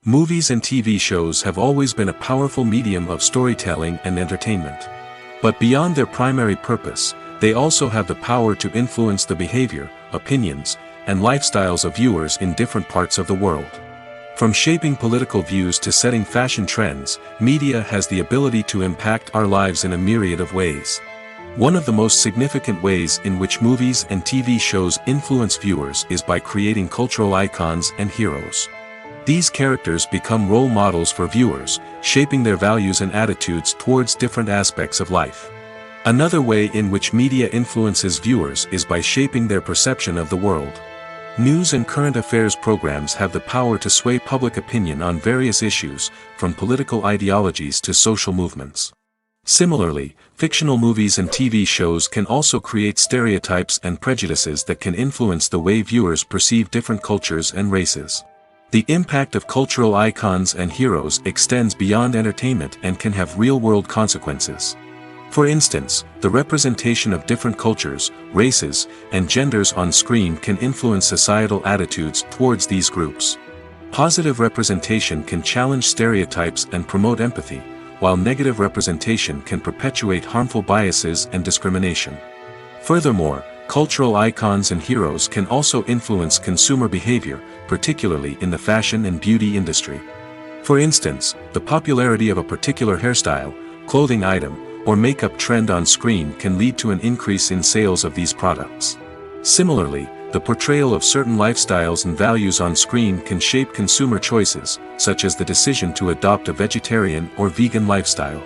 S1: Movies and TV shows have always been a powerful medium of storytelling and entertainment. But beyond their primary purpose, they also have the power to influence the behavior, opinions, and lifestyles of viewers in different parts of the world. From shaping political views to setting fashion trends, media has the ability to impact our lives in a myriad of ways. One of the most significant ways in which movies and TV shows influence viewers is by creating cultural icons and heroes. These characters become role models for viewers, shaping their values and attitudes towards different aspects of life. Another way in which media influences viewers is by shaping their perception of the world. News and current affairs programs have the power to sway public opinion on various issues, from political ideologies to social movements. Similarly, fictional movies and TV shows can also create stereotypes and prejudices that can influence the way viewers perceive different cultures and races. The impact of cultural icons and heroes extends beyond entertainment and can have real-world consequences. For instance, the representation of different cultures, races, and genders on screen can influence societal attitudes towards these groups. Positive representation can challenge stereotypes and promote empathy, while negative representation can perpetuate harmful biases and discrimination. Furthermore, cultural icons and heroes can also influence consumer behavior, particularly in the fashion and beauty industry. For instance, the popularity of a particular hairstyle, clothing item, or makeup trend on screen can lead to an increase in sales of these products. Similarly, the portrayal of certain lifestyles and values on screen can shape consumer choices, such as the decision to adopt a vegetarian or vegan lifestyle.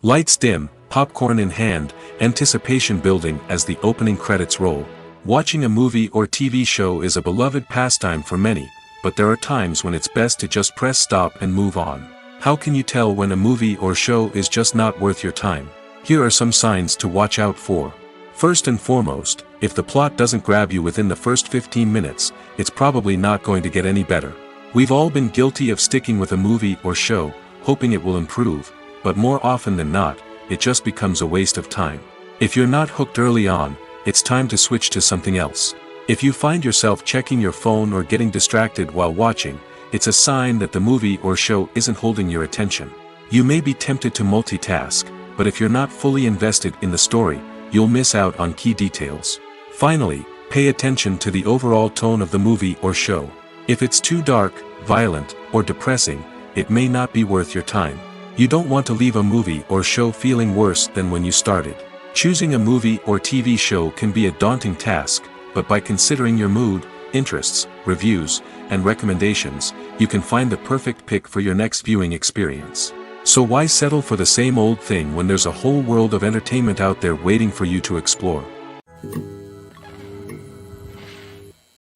S1: Lights dim, popcorn in hand, anticipation building as the opening credits roll. Watching a movie or TV show is a beloved pastime for many, but there are times when it's best to just press stop and move on. How can you tell when a movie or show is just not worth your time? Here are some signs to watch out for. First and foremost, if the plot doesn't grab you within the first 15 minutes, it's probably not going to get any better. We've all been guilty of sticking with a movie or show, hoping it will improve, but more often than not, it just becomes a waste of time. If you're not hooked early on, it's time to switch to something else. If you find yourself checking your phone or getting distracted while watching, it's a sign that the movie or show isn't holding your attention. You may be tempted to multitask, but if you're not fully invested in the story, you'll miss out on key details. Finally, pay attention to the overall tone of the movie or show. If it's too dark, violent, or depressing, it may not be worth your time. You don't want to leave a movie or show feeling worse than when you started. Choosing a movie or TV show can be a daunting task, but by considering your mood, interests, reviews, and recommendations, you can find the perfect pick for your next viewing experience. So why settle for the same old thing when there's a whole world of entertainment out there waiting for you to explore?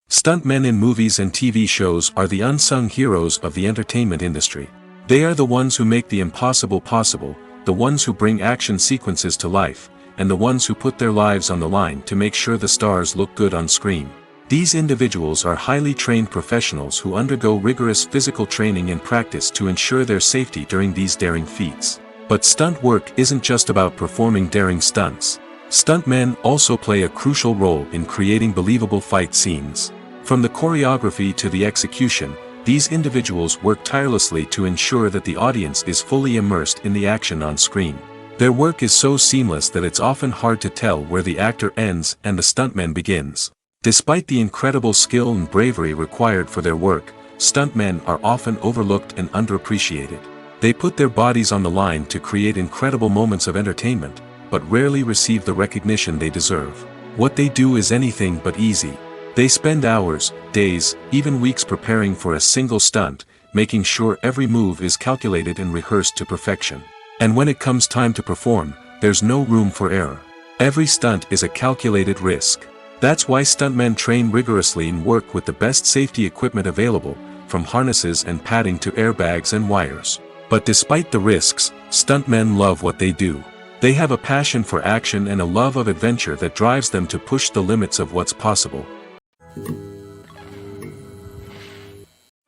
S1: Stuntmen in movies and TV shows are the unsung heroes of the entertainment industry. They are the ones who make the impossible possible, the ones who bring action sequences to life, and the ones who put their lives on the line to make sure the stars look good on screen. These individuals are highly trained professionals who undergo rigorous physical training and practice to ensure their safety during these daring feats. But stunt work isn't just about performing daring stunts. Stuntmen also play a crucial role in creating believable fight scenes. From the choreography to the execution, these individuals work tirelessly to ensure that the audience is fully immersed in the action on screen. Their work is so seamless that it's often hard to tell where the actor ends and the stuntman begins. Despite the incredible skill and bravery required for their work, stuntmen are often overlooked and underappreciated. They put their bodies on the line to create incredible moments of entertainment, but rarely receive the recognition they deserve. What they do is anything but easy. They spend hours, days, even weeks preparing for a single stunt, making sure every move is calculated and rehearsed to perfection. And when it comes time to perform, there's no room for error. Every stunt is a calculated risk. That's why stuntmen train rigorously and work with the best safety equipment available, from harnesses and padding to airbags and wires. But despite the risks, stuntmen love what they do. They have a passion for action and a love of adventure that drives them to push the limits of what's possible.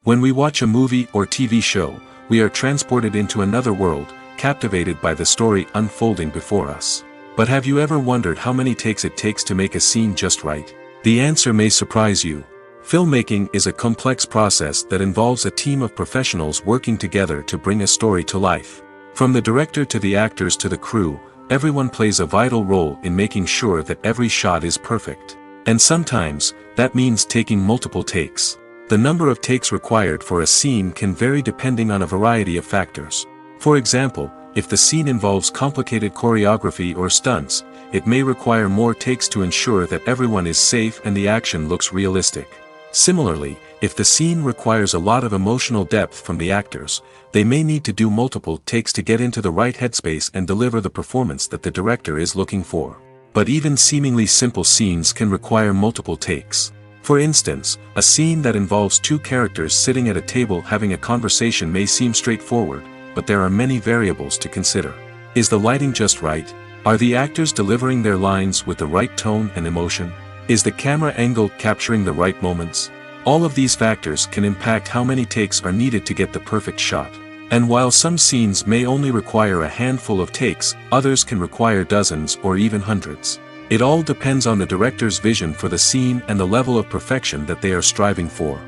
S1: When we watch a movie or TV show, we are transported into another world, captivated by the story unfolding before us. But have you ever wondered how many takes it takes to make a scene just right? The answer may surprise you. Filmmaking is a complex process that involves a team of professionals working together to bring a story to life. From the director to the actors to the crew, everyone plays a vital role in making sure that every shot is perfect. And sometimes, that means taking multiple takes. The number of takes required for a scene can vary depending on a variety of factors. For example, if the scene involves complicated choreography or stunts, it may require more takes to ensure that everyone is safe and the action looks realistic. Similarly, if the scene requires a lot of emotional depth from the actors, they may need to do multiple takes to get into the right headspace and deliver the performance that the director is looking for. But even seemingly simple scenes can require multiple takes. For instance, a scene that involves two characters sitting at a table having a conversation may seem straightforward, but there are many variables to consider. Is the lighting just right? Are the actors delivering their lines with the right tone and emotion? Is the camera angle capturing the right moments? All of these factors can impact how many takes are needed to get the perfect shot. And while some scenes may only require a handful of takes, others can require dozens or even hundreds. It all depends on the director's vision for the scene and the level of perfection that they are striving for.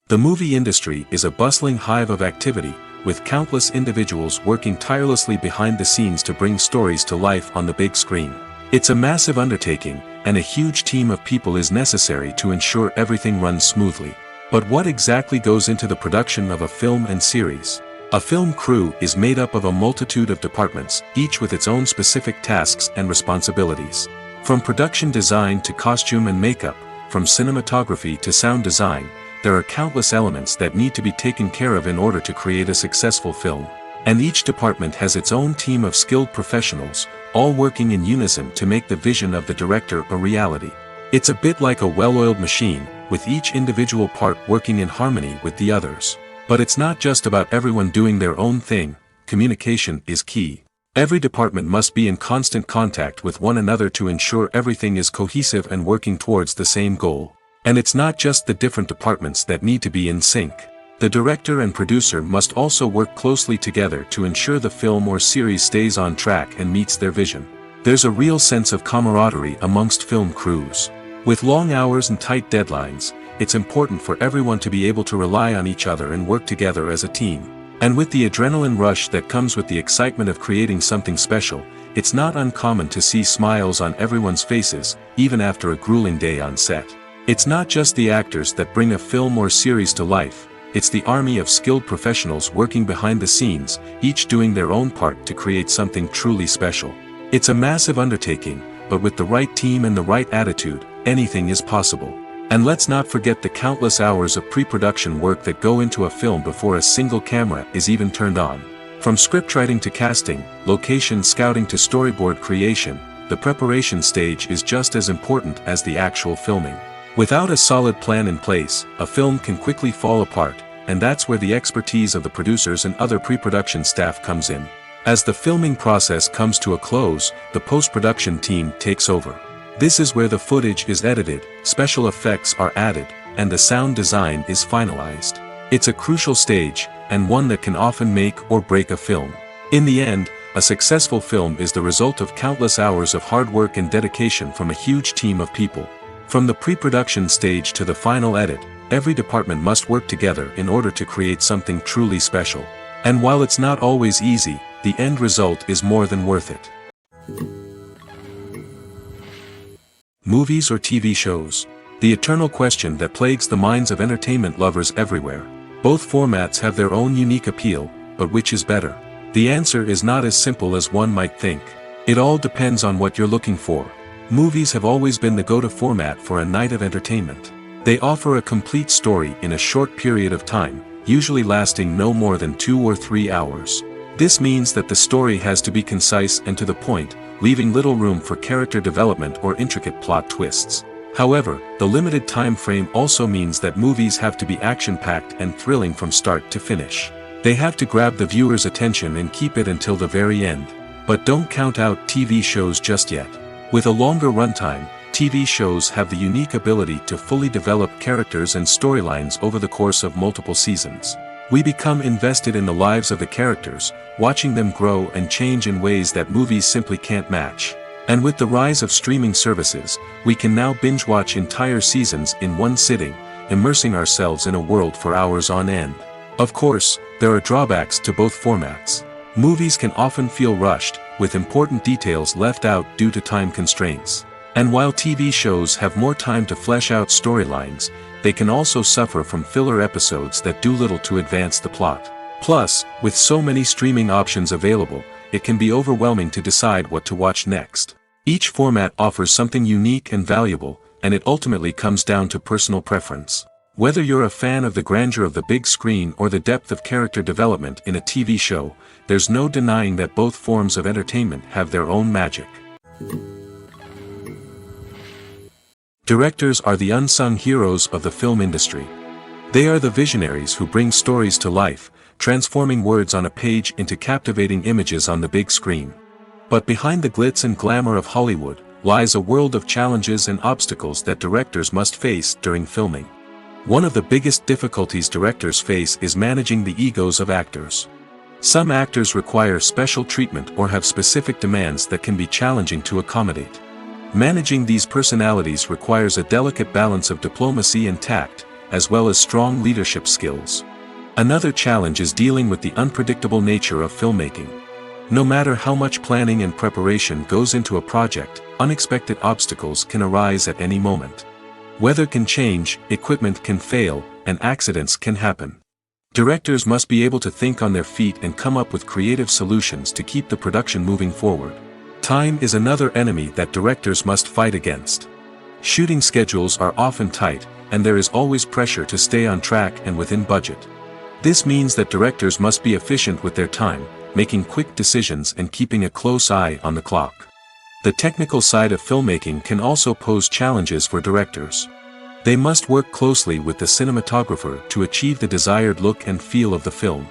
S1: The movie industry is a bustling hive of activity, with countless individuals working tirelessly behind the scenes to bring stories to life on the big screen. It's a massive undertaking, and a huge team of people is necessary to ensure everything runs smoothly. But what exactly goes into the production of a film and series? A film crew is made up of a multitude of departments, each with its own specific tasks and responsibilities. From production design to costume and makeup, from cinematography to sound design, there are countless elements that need to be taken care of in order to create a successful film. And each department has its own team of skilled professionals, all working in unison to make the vision of the director a reality. It's a bit like a well-oiled machine, with each individual part working in harmony with the others. But it's not just about everyone doing their own thing. Communication is key. Every department must be in constant contact with one another to ensure everything is cohesive and working towards the same goal. And it's not just the different departments that need to be in sync. The director and producer must also work closely together to ensure the film or series stays on track and meets their vision. There's a real sense of camaraderie amongst film crews. With long hours and tight deadlines, it's important for everyone to be able to rely on each other and work together as a team. And with the adrenaline rush that comes with the excitement of creating something special, it's not uncommon to see smiles on everyone's faces, even after a grueling day on set. It's not just the actors that bring a film or series to life, it's the army of skilled professionals working behind the scenes, each doing their own part to create something truly special. It's a massive undertaking, but with the right team and the right attitude, anything is possible. And let's not forget the countless hours of pre-production work that go into a film before a single camera is even turned on. From scriptwriting to casting, location scouting to storyboard creation, the preparation stage is just as important as the actual filming. Without a solid plan in place, a film can quickly fall apart, and that's where the expertise of the producers and other pre-production staff comes in. As the filming process comes to a close, the post-production team takes over. This is where the footage is edited, special effects are added, and the sound design is finalized. It's a crucial stage, and one that can often make or break a film. In the end, a successful film is the result of countless hours of hard work and dedication from a huge team of people. From the pre-production stage to the final edit, every department must work together in order to create something truly special. And while it's not always easy, the end result is more than worth it. Movies or TV shows? the eternal question that plagues the minds of entertainment lovers everywhere. Both formats have their own unique appeal, but which is better? The answer is not as simple as one might think. It all depends on what you're looking for. Movies have always been the go-to format for a night of entertainment. They offer a complete story in a short period of time, usually lasting no more than 2 or 3 hours. This means that the story has to be concise and to the point, leaving little room for character development or intricate plot twists. However, the limited time frame also means that movies have to be action-packed and thrilling from start to finish. They have to grab the viewer's attention and keep it until the very end. But don't count out TV shows just yet. With a longer runtime, TV shows have the unique ability to fully develop characters and storylines over the course of multiple seasons. We become invested in the lives of the characters, watching them grow and change in ways that movies simply can't match. And with the rise of streaming services, we can now binge-watch entire seasons in one sitting, immersing ourselves in a world for hours on end. Of course, there are drawbacks to both formats. Movies can often feel rushed, with important details left out due to time constraints. And while TV shows have more time to flesh out storylines, they can also suffer from filler episodes that do little to advance the plot. Plus, with so many streaming options available, it can be overwhelming to decide what to watch next. Each format offers something unique and valuable, and it ultimately comes down to personal preference. Whether you're a fan of the grandeur of the big screen or the depth of character development in a TV show, there's no denying that both forms of entertainment have their own magic. Directors are the unsung heroes of the film industry. They are the visionaries who bring stories to life, transforming words on a page into captivating images on the big screen. But behind the glitz and glamour of Hollywood, lies a world of challenges and obstacles that directors must face during filming. One of the biggest difficulties directors face is managing the egos of actors. Some actors require special treatment or have specific demands that can be challenging to accommodate. Managing these personalities requires a delicate balance of diplomacy and tact, as well as strong leadership skills. Another challenge is dealing with the unpredictable nature of filmmaking. No matter how much planning and preparation goes into a project, unexpected obstacles can arise at any moment. Weather can change, equipment can fail, and accidents can happen. Directors must be able to think on their feet and come up with creative solutions to keep the production moving forward. Time is another enemy that directors must fight against. Shooting schedules are often tight, and there is always pressure to stay on track and within budget. This means that directors must be efficient with their time, making quick decisions and keeping a close eye on the clock. The technical side of filmmaking can also pose challenges for directors. They must work closely with the cinematographer to achieve the desired look and feel of the film.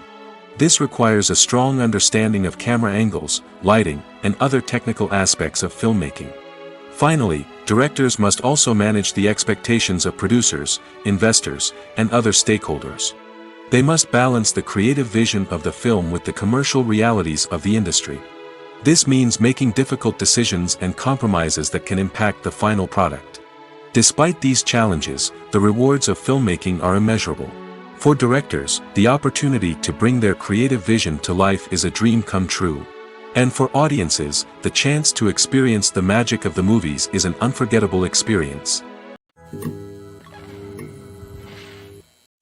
S1: This requires a strong understanding of camera angles, lighting, and other technical aspects of filmmaking. Finally, directors must also manage the expectations of producers, investors, and other stakeholders. They must balance the creative vision of the film with the commercial realities of the industry. This means making difficult decisions and compromises that can impact the final product. Despite these challenges, the rewards of filmmaking are immeasurable. For directors, the opportunity to bring their creative vision to life is a dream come true. And for audiences, the chance to experience the magic of the movies is an unforgettable experience.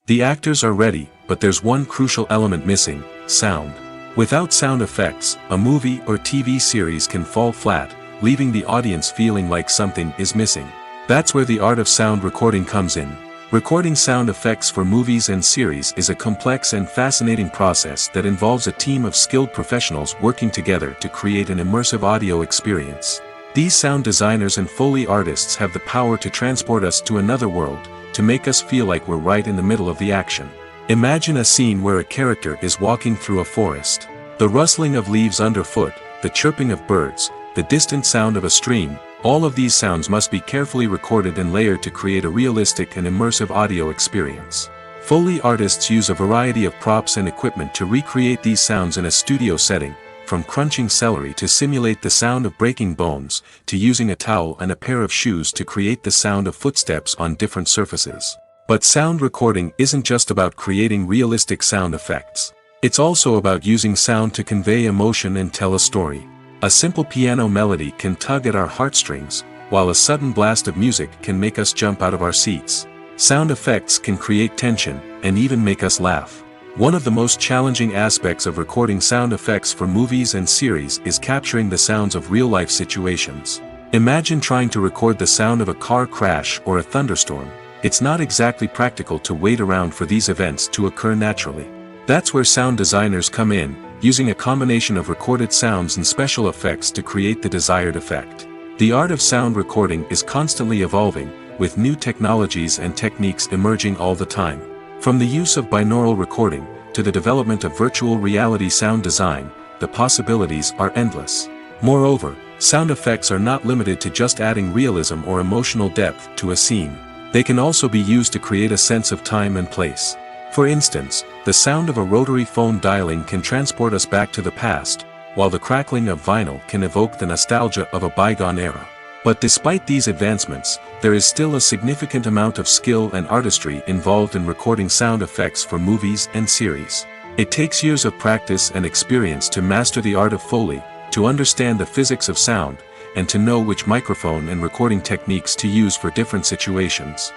S1: The actors are ready, but there's one crucial element missing: sound. Without sound effects, a movie or TV series can fall flat, leaving the audience feeling like something is missing. That's where the art of sound recording comes in. Recording sound effects for movies and series is a complex and fascinating process that involves a team of skilled professionals working together to create an immersive audio experience. These sound designers and Foley artists have the power to transport us to another world, to make us feel like we're right in the middle of the action. Imagine a scene where a character is walking through a forest. The rustling of leaves underfoot, the chirping of birds, the distant sound of a stream, all of these sounds must be carefully recorded and layered to create a realistic and immersive audio experience. Foley artists use a variety of props and equipment to recreate these sounds in a studio setting, from crunching celery to simulate the sound of breaking bones, to using a towel and a pair of shoes to create the sound of footsteps on different surfaces. But sound recording isn't just about creating realistic sound effects. It's also about using sound to convey emotion and tell a story. A simple piano melody can tug at our heartstrings, while a sudden blast of music can make us jump out of our seats. Sound effects can create tension, and even make us laugh. One of the most challenging aspects of recording sound effects for movies and series is capturing the sounds of real-life situations. Imagine trying to record the sound of a car crash or a thunderstorm. It's not exactly practical to wait around for these events to occur naturally. That's where sound designers come in, using a combination of recorded sounds and special effects to create the desired effect. The art of sound recording is constantly evolving, with new technologies and techniques emerging all the time. From the use of binaural recording, to the development of virtual reality sound design, the possibilities are endless. Moreover, sound effects are not limited to just adding realism or emotional depth to a scene. They can also be used to create a sense of time and place. For instance, the sound of a rotary phone dialing can transport us back to the past, while the crackling of vinyl can evoke the nostalgia of a bygone era. But despite these advancements, there is still a significant amount of skill and artistry involved in recording sound effects for movies and series. It takes years of practice and experience to master the art of Foley, to understand the physics of sound, and to know which microphone and recording techniques to use for different situations.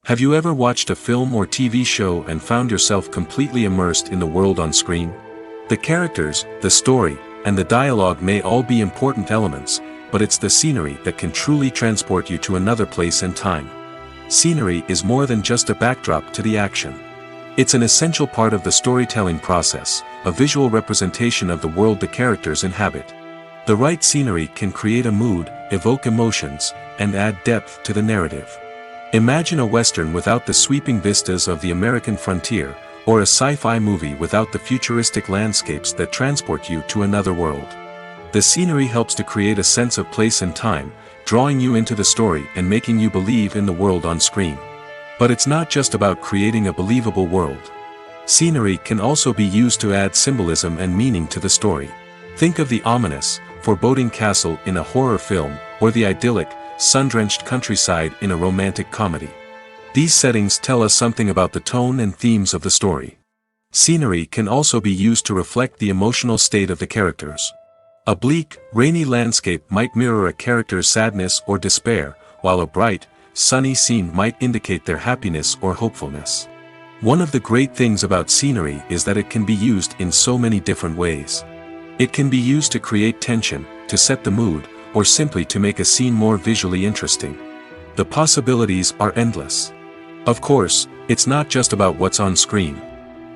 S1: Have you ever watched a film or TV show and found yourself completely immersed in the world on screen? The characters, the story, and the dialogue may all be important elements, but it's the scenery that can truly transport you to another place and time. Scenery is more than just a backdrop to the action. It's an essential part of the storytelling process, a visual representation of the world the characters inhabit. The right scenery can create a mood, evoke emotions, and add depth to the narrative. Imagine a Western without the sweeping vistas of the American frontier, or a sci-fi movie without the futuristic landscapes that transport you to another world. The scenery helps to create a sense of place and time, drawing you into the story and making you believe in the world on screen. But it's not just about creating a believable world. Scenery can also be used to add symbolism and meaning to the story. Think of the ominous, foreboding castle in a horror film, or the idyllic, sun-drenched countryside in a romantic comedy. These settings tell us something about the tone and themes of the story. Scenery can also be used to reflect the emotional state of the characters. A bleak, rainy landscape might mirror a character's sadness or despair, while a bright, sunny scene might indicate their happiness or hopefulness. One of the great things about scenery is that it can be used in so many different ways. It can be used to create tension, to set the mood, or simply to make a scene more visually interesting. The possibilities are endless. Of course, it's not just about what's on screen.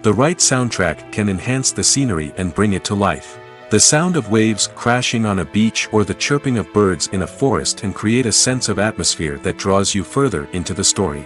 S1: The right soundtrack can enhance the scenery and bring it to life. The sound of waves crashing on a beach or the chirping of birds in a forest can create a sense of atmosphere that draws you further into the story.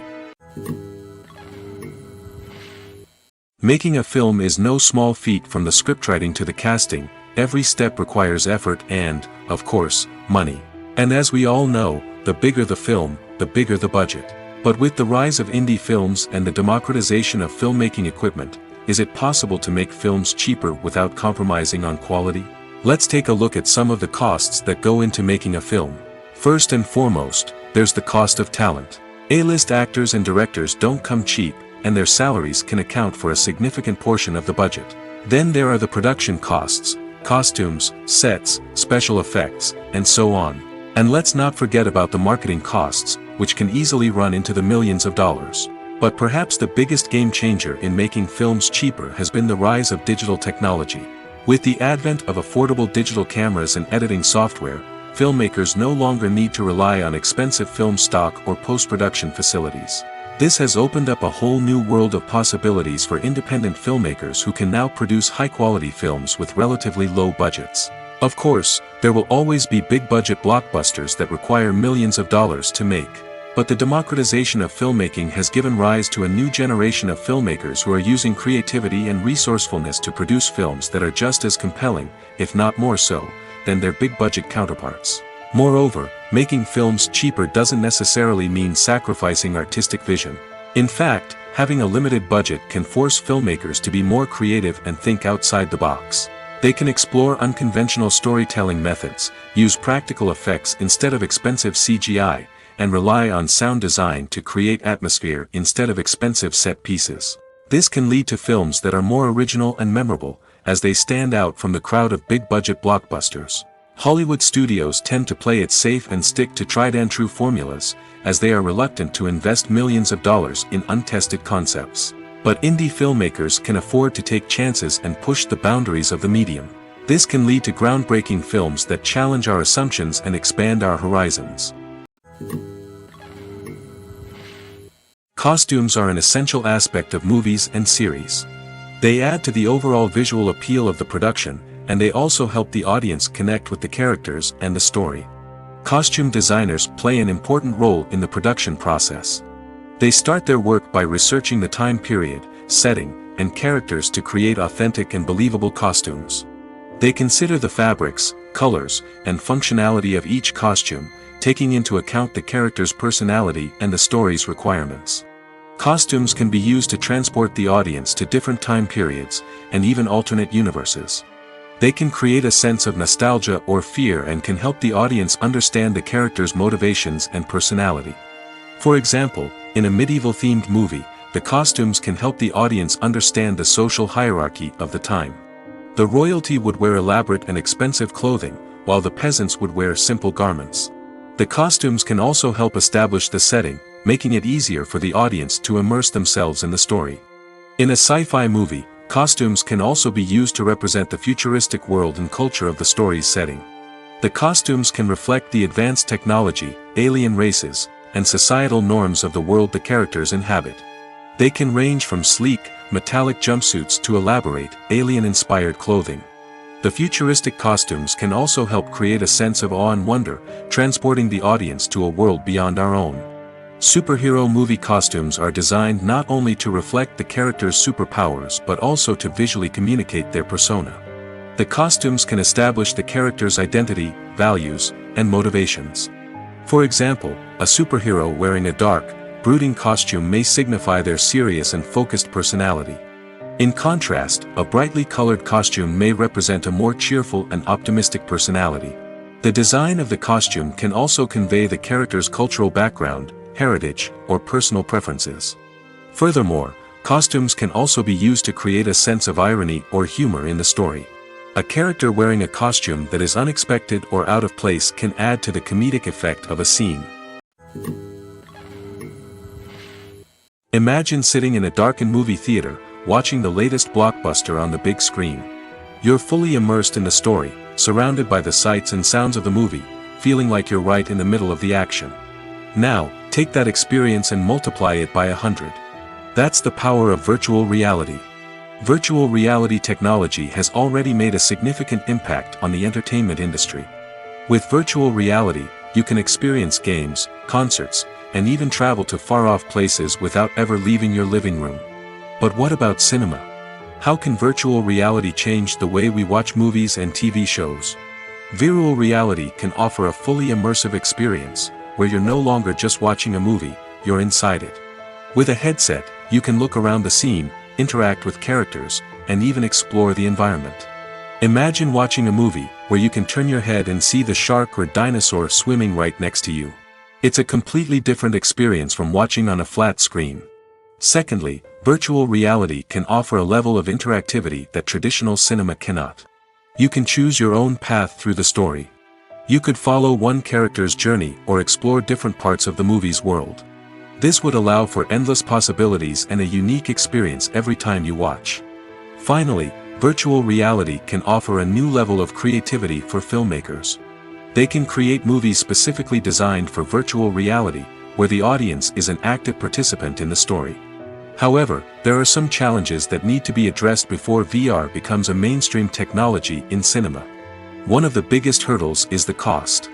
S1: Making a film is no small feat. From the scriptwriting to the casting, every step requires effort and, of course, money. And as we all know, the bigger the film, the bigger the budget. But with the rise of indie films and the democratization of filmmaking equipment, is it possible to make films cheaper without compromising on quality? Let's take a look at some of the costs that go into making a film. First and foremost, there's the cost of talent. A-list actors and directors don't come cheap, and their salaries can account for a significant portion of the budget. Then there are the production costs, costumes, sets, special effects, and so on. And let's not forget about the marketing costs, which can easily run into the millions of dollars. But perhaps the biggest game changer in making films cheaper has been the rise of digital technology. With the advent of affordable digital cameras and editing software, filmmakers no longer need to rely on expensive film stock or post-production facilities. This has opened up a whole new world of possibilities for independent filmmakers who can now produce high-quality films with relatively low budgets. Of course, there will always be big-budget blockbusters that require millions of dollars to make. But the democratization of filmmaking has given rise to a new generation of filmmakers who are using creativity and resourcefulness to produce films that are just as compelling, if not more so, than their big-budget counterparts. Moreover, making films cheaper doesn't necessarily mean sacrificing artistic vision. In fact, having a limited budget can force filmmakers to be more creative and think outside the box. They can explore unconventional storytelling methods, use practical effects instead of expensive CGI, and rely on sound design to create atmosphere instead of expensive set pieces. This can lead to films that are more original and memorable, as they stand out from the crowd of big-budget blockbusters. Hollywood studios tend to play it safe and stick to tried-and-true formulas, as they are reluctant to invest millions of dollars in untested concepts. But indie filmmakers can afford to take chances and push the boundaries of the medium. This can lead to groundbreaking films that challenge our assumptions and expand our horizons. Costumes are an essential aspect of movies and series. They add to the overall visual appeal of the production, and they also help the audience connect with the characters and the story. Costume designers play an important role in the production process. They start their work by researching the time period, setting, and characters to create authentic and believable costumes. They consider the fabrics, colors, and functionality of each costume, taking into account the character's personality and the story's requirements. Costumes can be used to transport the audience to different time periods, and even alternate universes. They can create a sense of nostalgia or fear and can help the audience understand the character's motivations and personality. For example, in a medieval-themed movie, the costumes can help the audience understand the social hierarchy of the time. The royalty would wear elaborate and expensive clothing, while the peasants would wear simple garments. The costumes can also help establish the setting, making it easier for the audience to immerse themselves in the story. In a sci-fi movie, costumes can also be used to represent the futuristic world and culture of the story's setting. The costumes can reflect the advanced technology, alien races, and societal norms of the world the characters inhabit. They can range from sleek, metallic jumpsuits to elaborate, alien-inspired clothing. The futuristic costumes can also help create a sense of awe and wonder, transporting the audience to a world beyond our own. Superhero movie costumes are designed not only to reflect the character's superpowers but also to visually communicate their persona. The costumes can establish the character's identity, values, and motivations. For example, a superhero wearing a dark, brooding costume may signify their serious and focused personality. In contrast, a brightly colored costume may represent a more cheerful and optimistic personality. The design of the costume can also convey the character's cultural background, heritage, or personal preferences. Furthermore, costumes can also be used to create a sense of irony or humor in the story. A character wearing a costume that is unexpected or out of place can add to the comedic effect of a scene. Imagine sitting in a darkened movie theater, watching the latest blockbuster on the big screen. You're fully immersed in the story, surrounded by the sights and sounds of the movie, feeling like you're right in the middle of the action. Now, take that experience and multiply it by 100. That's the power of virtual reality. Virtual reality technology has already made a significant impact on the entertainment industry. With virtual reality, you can experience games, concerts, and even travel to far-off places without ever leaving your living room. But what about cinema? How can virtual reality change the way we watch movies and TV shows? Virtual reality can offer a fully immersive experience, where you're no longer just watching a movie, you're inside it. With a headset, you can look around the scene, interact with characters, and even explore the environment. Imagine watching a movie, where you can turn your head and see the shark or dinosaur swimming right next to you. It's a completely different experience from watching on a flat screen. Secondly, virtual reality can offer a level of interactivity that traditional cinema cannot. You can choose your own path through the story. You could follow one character's journey or explore different parts of the movie's world. This would allow for endless possibilities and a unique experience every time you watch. Finally, virtual reality can offer a new level of creativity for filmmakers. They can create movies specifically designed for virtual reality, where the audience is an active participant in the story. However, there are some challenges that need to be addressed before VR becomes a mainstream technology in cinema. One of the biggest hurdles is the cost.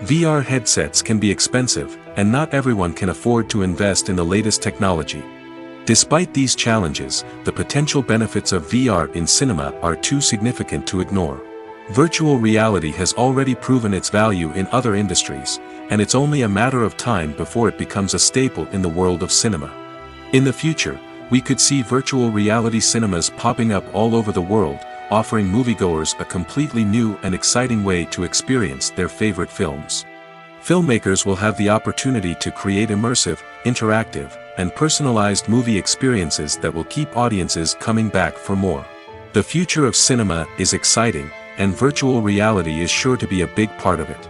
S1: VR headsets can be expensive, and not everyone can afford to invest in the latest technology. Despite these challenges, the potential benefits of VR in cinema are too significant to ignore. Virtual reality has already proven its value in other industries, and it's only a matter of time before it becomes a staple in the world of cinema. In the future, we could see virtual reality cinemas popping up all over the world, offering moviegoers a completely new and exciting way to experience their favorite films. Filmmakers will have the opportunity to create immersive, interactive, and personalized movie experiences that will keep audiences coming back for more. The future of cinema is exciting, and virtual reality is sure to be a big part of it.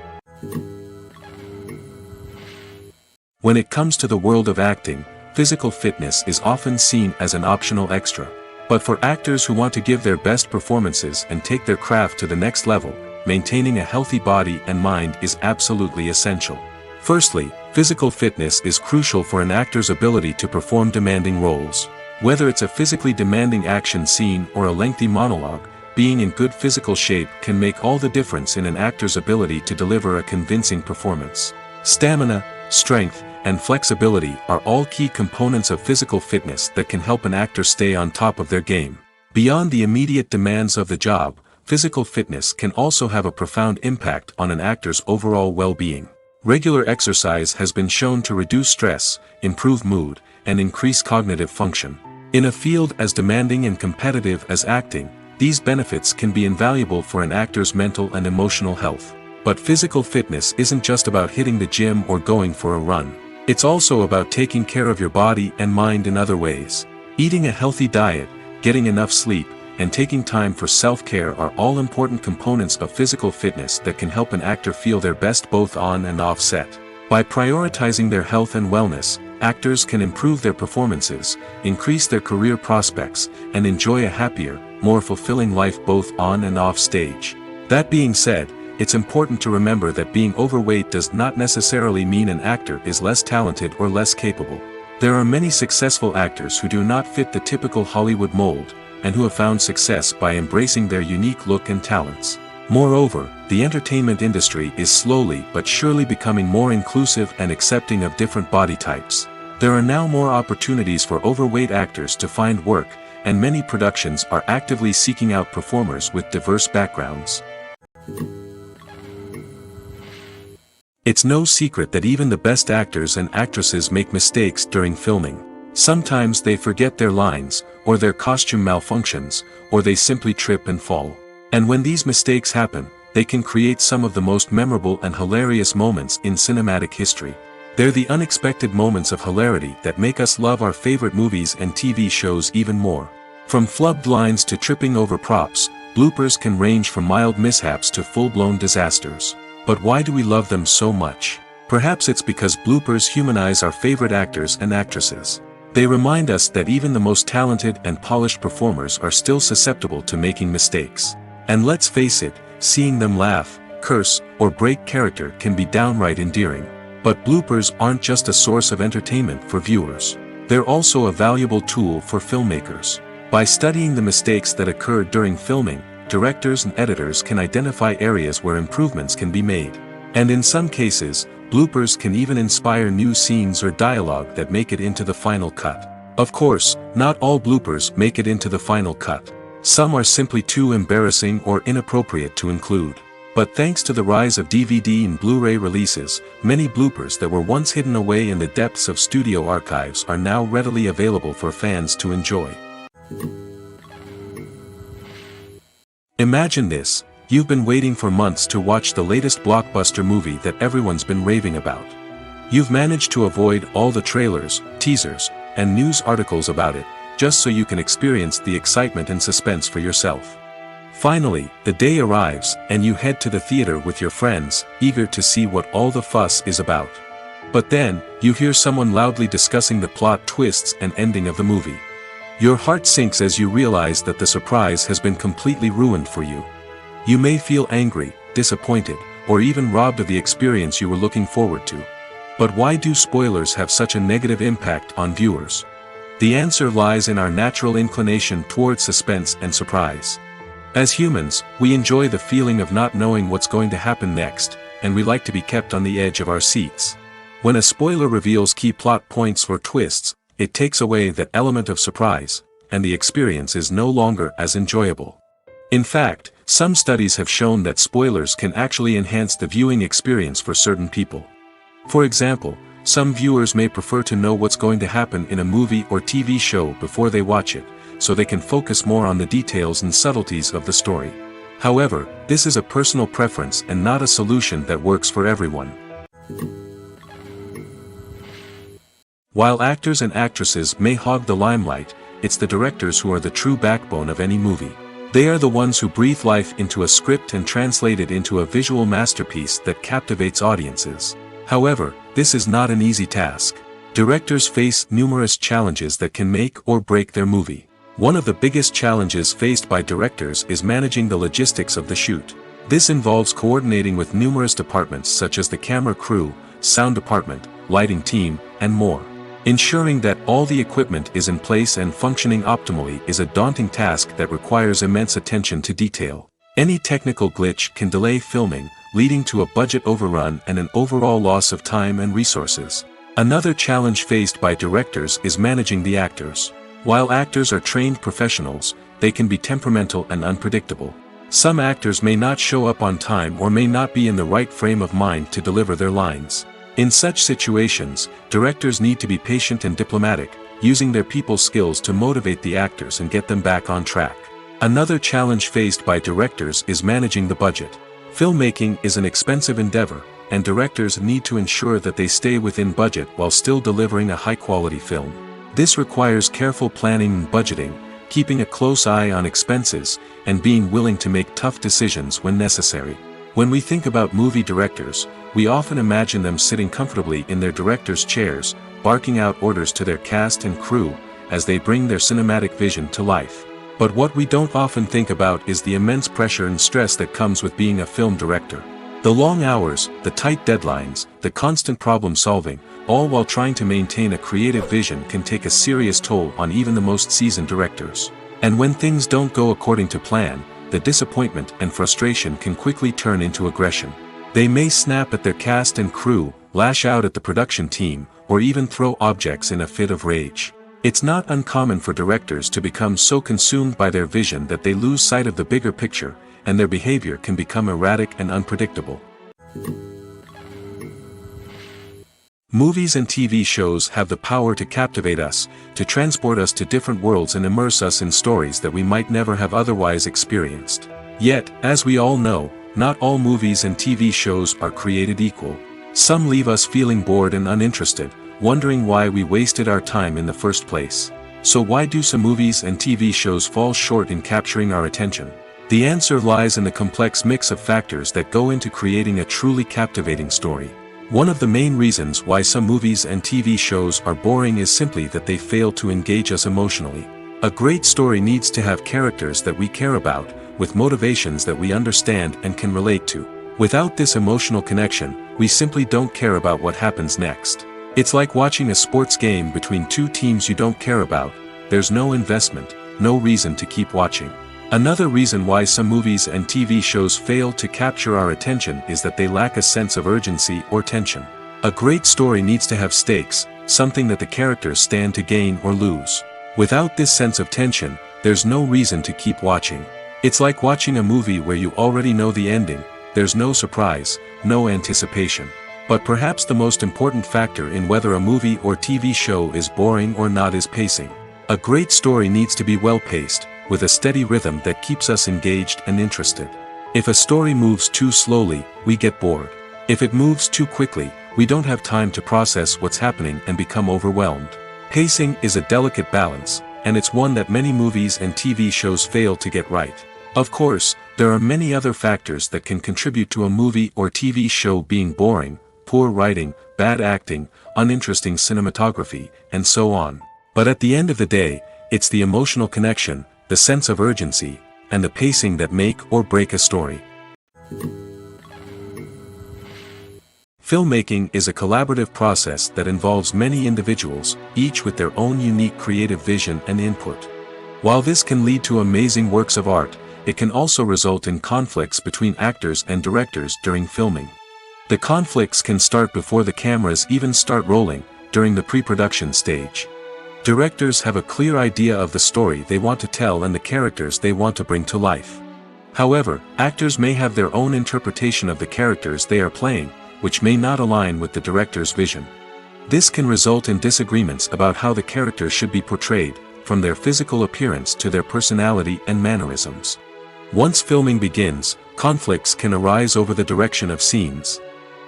S1: When it comes to the world of acting, physical fitness is often seen as an optional extra. But for actors who want to give their best performances and take their craft to the next level, maintaining a healthy body and mind is absolutely essential. Firstly, physical fitness is crucial for an actor's ability to perform demanding roles. Whether it's a physically demanding action scene or a lengthy monologue, being in good physical shape can make all the difference in an actor's ability to deliver a convincing performance. Stamina, strength, and flexibility are all key components of physical fitness that can help an actor stay on top of their game. Beyond the immediate demands of the job, physical fitness can also have a profound impact on an actor's overall well-being. Regular exercise has been shown to reduce stress, improve mood, and increase cognitive function. In a field as demanding and competitive as acting, these benefits can be invaluable for an actor's mental and emotional health. But physical fitness isn't just about hitting the gym or going for a run. It's also about taking care of your body and mind in other ways. Eating a healthy diet, getting enough sleep, and taking time for self-care are all important components of physical fitness that can help an actor feel their best both on and off set. By prioritizing their health and wellness, actors can improve their performances, increase their career prospects, and enjoy a happier, more fulfilling life both on and off stage. That being said, it's important to remember that being overweight does not necessarily mean an actor is less talented or less capable. There are many successful actors who do not fit the typical Hollywood mold, and who have found success by embracing their unique look and talents. Moreover, the entertainment industry is slowly but surely becoming more inclusive and accepting of different body types. There are now more opportunities for overweight actors to find work, and many productions are actively seeking out performers with diverse backgrounds. It's no secret that even the best actors and actresses make mistakes during filming. Sometimes they forget their lines, or their costume malfunctions, or they simply trip and fall. And when these mistakes happen, they can create some of the most memorable and hilarious moments in cinematic history. They're the unexpected moments of hilarity that make us love our favorite movies and TV shows even more. From flubbed lines to tripping over props, bloopers can range from mild mishaps to full-blown disasters. But why do we love them so much? Perhaps it's because bloopers humanize our favorite actors and actresses. They remind us that even the most talented and polished performers are still susceptible to making mistakes. And let's face it, seeing them laugh, curse, or break character can be downright endearing. But bloopers aren't just a source of entertainment for viewers. They're also a valuable tool for filmmakers. By studying the mistakes that occurred during filming, directors and editors can identify areas where improvements can be made. And in some cases, bloopers can even inspire new scenes or dialogue that make it into the final cut. Of course, not all bloopers make it into the final cut. Some are simply too embarrassing or inappropriate to include. But thanks to the rise of DVD and Blu-ray releases, many bloopers that were once hidden away in the depths of studio archives are now readily available for fans to enjoy. Imagine this, you've been waiting for months to watch the latest blockbuster movie that everyone's been raving about. You've managed to avoid all the trailers, teasers, and news articles about it, just so you can experience the excitement and suspense for yourself. Finally, the day arrives, and you head to the theater with your friends, eager to see what all the fuss is about. But then, you hear someone loudly discussing the plot twists and ending of the movie. Your heart sinks as you realize that the surprise has been completely ruined for you. You may feel angry, disappointed, or even robbed of the experience you were looking forward to. But why do spoilers have such a negative impact on viewers? The answer lies in our natural inclination towards suspense and surprise. As humans, we enjoy the feeling of not knowing what's going to happen next, and we like to be kept on the edge of our seats. When a spoiler reveals key plot points or twists, it takes away that element of surprise, and the experience is no longer as enjoyable. In fact, some studies have shown that spoilers can actually enhance the viewing experience for certain people. For example, some viewers may prefer to know what's going to happen in a movie or TV show before they watch it, so they can focus more on the details and subtleties of the story. However, this is a personal preference and not a solution that works for everyone. While actors and actresses may hog the limelight, it's the directors who are the true backbone of any movie. They are the ones who breathe life into a script and translate it into a visual masterpiece that captivates audiences. However, this is not an easy task. Directors face numerous challenges that can make or break their movie. One of the biggest challenges faced by directors is managing the logistics of the shoot. This involves coordinating with numerous departments such as the camera crew, sound department, lighting team, and more. Ensuring that all the equipment is in place and functioning optimally is a daunting task that requires immense attention to detail. Any technical glitch can delay filming, leading to a budget overrun and an overall loss of time and resources. Another challenge faced by directors is managing the actors. While actors are trained professionals, they can be temperamental and unpredictable. Some actors may not show up on time or may not be in the right frame of mind to deliver their lines. In such situations, directors need to be patient and diplomatic, using their people skills to motivate the actors and get them back on track. Another challenge faced by directors is managing the budget. Filmmaking is an expensive endeavor, and directors need to ensure that they stay within budget while still delivering a high-quality film. This requires careful planning and budgeting, keeping a close eye on expenses, and being willing to make tough decisions when necessary. When we think about movie directors, we often imagine them sitting comfortably in their director's chairs, barking out orders to their cast and crew, as they bring their cinematic vision to life. But what we don't often think about is the immense pressure and stress that comes with being a film director. The long hours, the tight deadlines, the constant problem solving, all while trying to maintain a creative vision can take a serious toll on even the most seasoned directors. And when things don't go according to plan, the disappointment and frustration can quickly turn into aggression. They may snap at their cast and crew, lash out at the production team, or even throw objects in a fit of rage. It's not uncommon for directors to become so consumed by their vision that they lose sight of the bigger picture, and their behavior can become erratic and unpredictable. Movies and TV shows have the power to captivate us, to transport us to different worlds and immerse us in stories that we might never have otherwise experienced. Yet, as we all know, not all movies and TV shows are created equal. Some leave us feeling bored and uninterested, wondering why we wasted our time in the first place. So why do some movies and TV shows fall short in capturing our attention? The answer lies in the complex mix of factors that go into creating a truly captivating story. One of the main reasons why some movies and TV shows are boring is simply that they fail to engage us emotionally. A great story needs to have characters that we care about, with motivations that we understand and can relate to. Without this emotional connection, we simply don't care about what happens next. It's like watching a sports game between two teams you don't care about. There's no investment, no reason to keep watching. Another reason why some movies and TV shows fail to capture our attention is that they lack a sense of urgency or tension. A great story needs to have stakes, something that the characters stand to gain or lose. Without this sense of tension, there's no reason to keep watching. It's like watching a movie where you already know the ending. There's no surprise, no anticipation. But perhaps the most important factor in whether a movie or TV show is boring or not is pacing. A great story needs to be well-paced, with a steady rhythm that keeps us engaged and interested. If a story moves too slowly, we get bored. If it moves too quickly, we don't have time to process what's happening and become overwhelmed. Pacing is a delicate balance, and it's one that many movies and TV shows fail to get right. Of course, there are many other factors that can contribute to a movie or TV show being boring: poor writing, bad acting, uninteresting cinematography, and so on. But at the end of the day, it's the emotional connection, the sense of urgency, and the pacing that make or break a story. Filmmaking is a collaborative process that involves many individuals, each with their own unique creative vision and input. While this can lead to amazing works of art, it can also result in conflicts between actors and directors during filming. The conflicts can start before the cameras even start rolling, during the pre-production stage. Directors have a clear idea of the story they want to tell and the characters they want to bring to life. However, actors may have their own interpretation of the characters they are playing, which may not align with the director's vision. This can result in disagreements about how the characters should be portrayed, from their physical appearance to their personality and mannerisms. Once filming begins, conflicts can arise over the direction of scenes.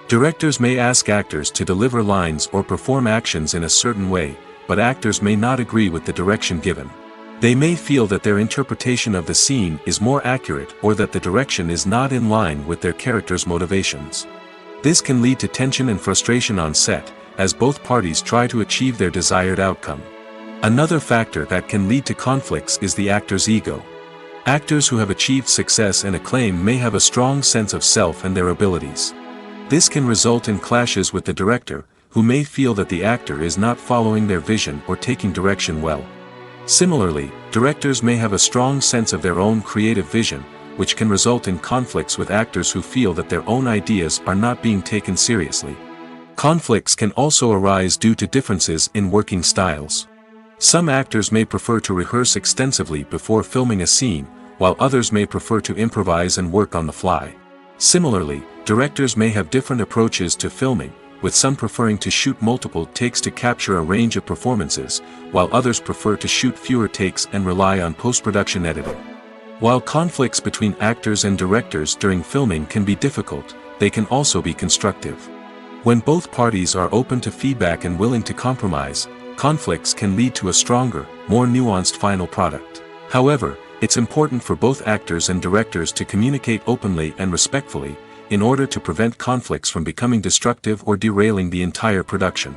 S1: Directors may ask actors to deliver lines or perform actions in a certain way, but actors may not agree with the direction given. They may feel that their interpretation of the scene is more accurate or that the direction is not in line with their character's motivations. This can lead to tension and frustration on set, as both parties try to achieve their desired outcome. Another factor that can lead to conflicts is the actor's ego. Actors who have achieved success and acclaim may have a strong sense of self and their abilities. This can result in clashes with the director, who may feel that the actor is not following their vision or taking direction well. Similarly, directors may have a strong sense of their own creative vision, which can result in conflicts with actors who feel that their own ideas are not being taken seriously. Conflicts can also arise due to differences in working styles. Some actors may prefer to rehearse extensively before filming a scene, while others may prefer to improvise and work on the fly. Similarly, directors may have different approaches to filming, with some preferring to shoot multiple takes to capture a range of performances, while others prefer to shoot fewer takes and rely on post-production editing. While conflicts between actors and directors during filming can be difficult, they can also be constructive. When both parties are open to feedback and willing to compromise, conflicts can lead to a stronger, more nuanced final product. However, it's important for both actors and directors to communicate openly and respectfully, in order to prevent conflicts from becoming destructive or derailing the entire production.